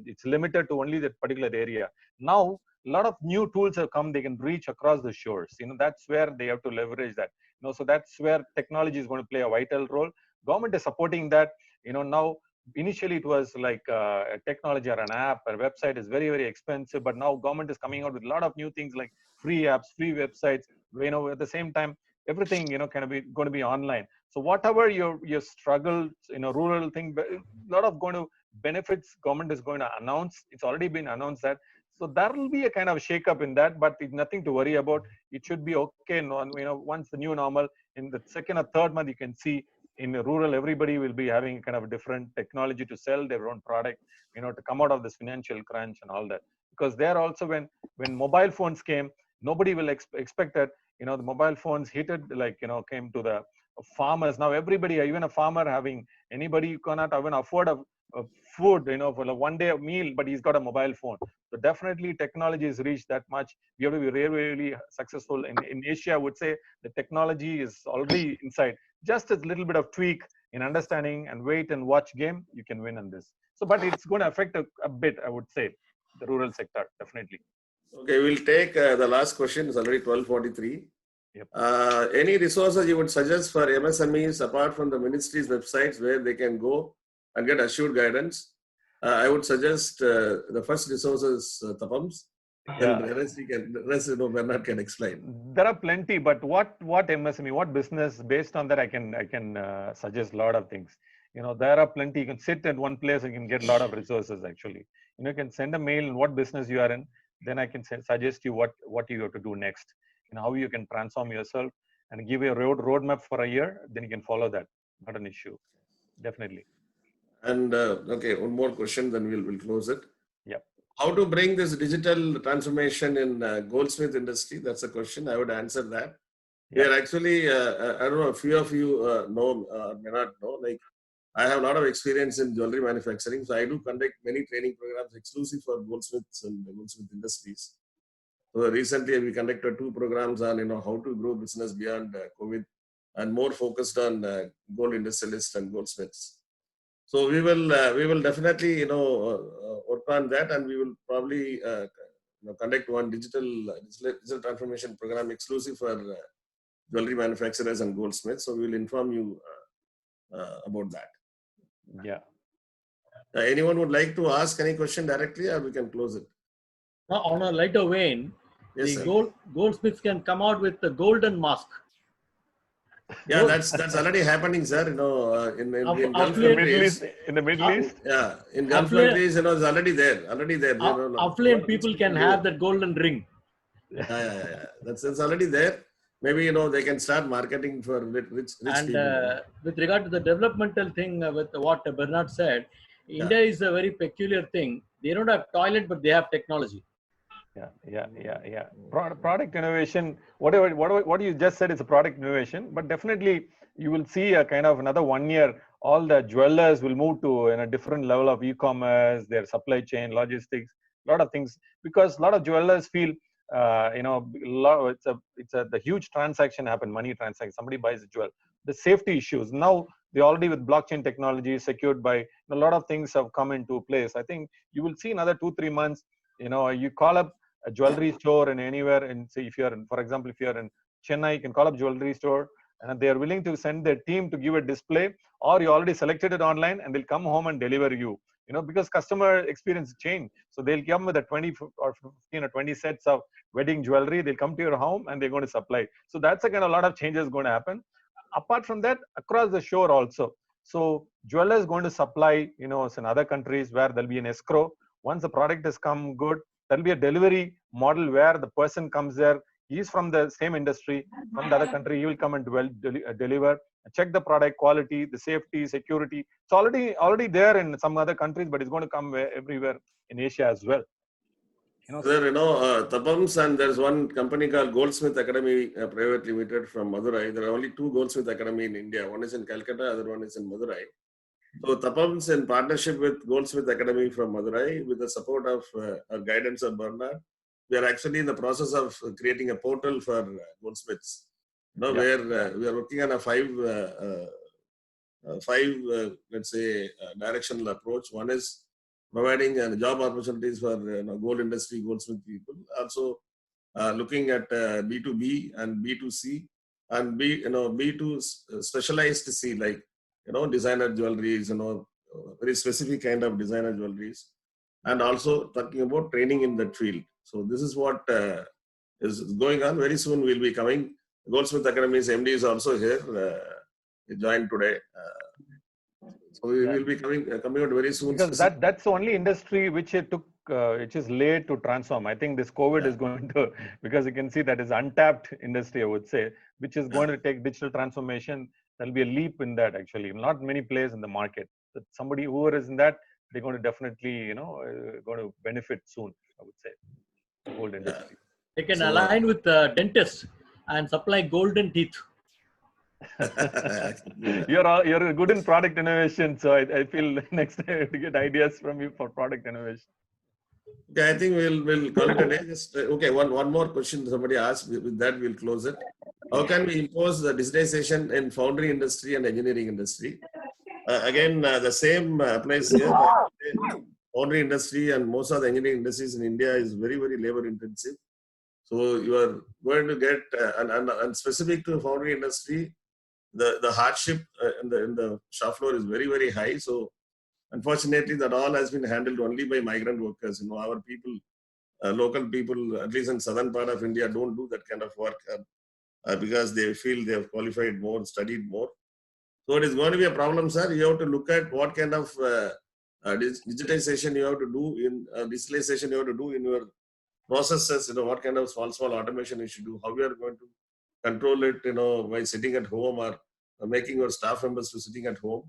It's limited to only that particular area. Now, a lot of new tools have come. They can reach across the shores. That's where they have to leverage that. So that's where technology is going to play a vital role. Government is supporting that. Now, initially it was like a technology or an app or website is very, very expensive, but now government is coming out with a lot of new things like free apps, free websites. At the same time, everything going to be online. So whatever your struggles, rural thing, a lot of going to benefits government is going to announce. It's already been announced that. So there will be a kind of shake up in that, but it's nothing to worry about. It should be okay. Once the new normal, in the second or third month, you can see in rural, everybody will be having kind of a different technology to sell their own product, to come out of this financial crunch and all that. Because there also, when mobile phones came, nobody will expect that, the mobile phones came to the farmers. Now everybody, even a farmer anybody cannot even afford a food, for a 1 day meal, but he's got a mobile phone. So definitely technology has reached that much. We have to be really, really successful. In Asia, I would say the technology is already inside. Just a little bit of tweak in understanding and wait and watch game, you can win on this. So, but it's going to affect a bit, I would say, the rural sector, definitely. Okay, we'll take the last question. It's already 12:43. Yep. Any resources you would suggest for MSMEs apart from the ministry's websites where they can go and get assured guidance? I would suggest the first resource is Tapams. Yeah. And the rest, Bernard can explain. There are plenty, but what MSME, what business? Based on that, I can suggest a lot of things. There are plenty. You can sit at one place and you can get a lot of resources. Actually, you can send a mail in what business you are in. Then I can suggest you what you have to do next. How you can transform yourself and give you a roadmap for a year. Then you can follow that. Not an issue. Definitely. And okay, one more question, then we'll close it. Yeah. How to bring this digital transformation in Goldsmith industry? That's a question. I would answer that. Yeah. We are actually, I don't know, a few of you may not know, like I have a lot of experience in jewelry manufacturing. So I do conduct many training programs exclusive for Goldsmiths and Goldsmith Industries. So recently we conducted 2 programs on, how to grow business beyond COVID and more focused on gold industrialists and goldsmiths. So we will definitely, work on that, and we will probably conduct one digital transformation program exclusive for jewelry manufacturers and goldsmiths. So we will inform you about that. Yeah. Anyone would like to ask any question directly, or we can close it? On a lighter vein, yes, the goldsmiths can come out with the golden mask. Yeah, that's already happening, sir. In Gulf countries. In the Middle East. Yeah, in Gulf countries, it's already there. Affluent people can have that golden ring. Yeah. That's already there. Maybe they can start marketing for rich and people. With regard to the developmental thing, with what Bernard said, India is a very peculiar thing. They don't have toilet, but they have technology. Yeah. Product innovation, what you just said is a product innovation, but definitely you will see a kind of another 1 year, all the jewelers will move to a different level of e-commerce, their supply chain, logistics, a lot of things, because a lot of jewelers feel, the huge transaction happen, money transaction, somebody buys a jewel, the safety issues. Now they already with blockchain technology secured by a lot of things have come into place. I think you will see another 2-3 months, you call up a jewelry store in anywhere, and say if you're in, for example, if you're in Chennai, you can call up jewelry store and they are willing to send their team to give a display, or you already selected it online and they'll come home and deliver you, because customer experience change. So they'll come with a 20 or 15 or 20 sets of wedding jewelry, they'll come to your home and they're going to supply. So that's a kind of a lot of changes going to happen. Apart from that, across the shore also, so jewelers going to supply, in other countries where there'll be an escrow. Once the product has come good, there'll be a delivery model where the person comes there, he's from the same industry, from the other country, he will come and deliver, check the product quality, the safety, security. It's already there in some other countries, but it's going to come everywhere in Asia as well. Tapams, and there's one company called Goldsmith Academy Private Limited from Madurai. There are only 2 Goldsmith Academy in India. One is in Calcutta, other one is in Madurai. So Tapams, in partnership with Goldsmith Academy from Madurai, with the support of our guidance of Bernard, we are actually in the process of creating a portal for Goldsmiths. Where we are working on a 5 let's say, directional approach. One is providing job opportunities for gold industry, goldsmith people. Also looking at B2B and B2C and B2 specialized C, like designer jewelries, very specific kind of designer jewelries, and also talking about training in that field. So this is what is going on. Very soon we'll be coming. Goldsmith Academy's MD is also here. He joined today. So we will be coming out very soon. Because that's the only industry which it took, which is late to transform. I think this COVID is going to, because you can see that is untapped industry, I would say, which is going to take digital transformation. There'll be a leap in that actually. Not many players in the market. But somebody who is in that, they're going to definitely, going to benefit soon, I would say. The gold industry. They can align with dentists and supply golden teeth. You're good in product innovation, so I feel next time to get ideas from you for product innovation. Okay, I think we'll call it a day. Just okay. One more question somebody asked. With that, we'll close it. How can we impose the digitization in foundry industry and engineering industry? Again, the same applies here. Foundry industry and most of the engineering industries in India is very, very labor intensive. So you are going to get and specific to the foundry industry, the hardship in the shop floor is very, very high. So unfortunately, that all has been handled only by migrant workers. Our people, local people, at least in southern part of India, don't do that kind of work because they feel they have qualified more, studied more. So it is going to be a problem, sir. You have to look at what kind of digitization you have to do digitalization you have to do in your processes. What kind of small automation you should do. How you are going to control it. By sitting at home or making your staff members to sitting at home,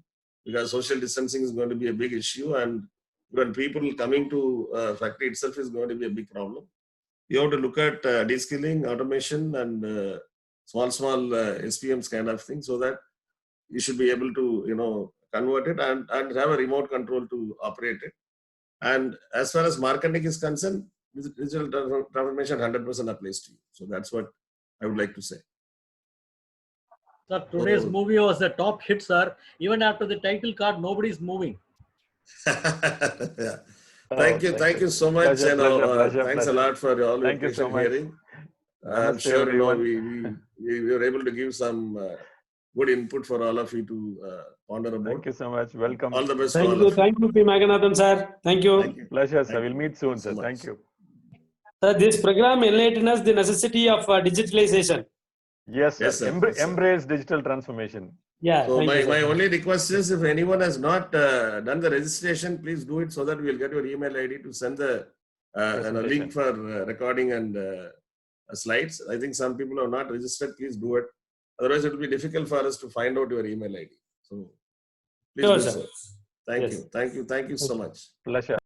because social distancing is going to be a big issue, and when people coming to factory itself is going to be a big problem. You have to look at de-skilling, automation, and small SPMs kind of thing, so that you should be able to convert it and have a remote control to operate it. And as far as marketing is concerned, digital transformation 100% applies to you. So that's what I would like to say. Sir, today's movie was a top hit, sir. Even after the title card, nobody's moving. Yeah. Thank you so much. Pleasure. Thanks a lot for all your patient so hearing. I'm sure we were able to give some good input for all of you to ponder about. Thank you so much. Welcome. All the best. Thank you, P. Maganathan, sir. Thank you. Pleasure, sir. We'll meet soon, sir. Thank you. Sir, this program enlightened us the necessity of digitalization. Yes, embrace digital transformation. Yeah. So my only request is, if anyone has not done the registration, please do it so that we'll get your email ID to send the link for recording and slides. I think some people are not registered. Please do it. Otherwise, it will be difficult for us to find out your email ID. So please do so. Thank you so much. Pleasure.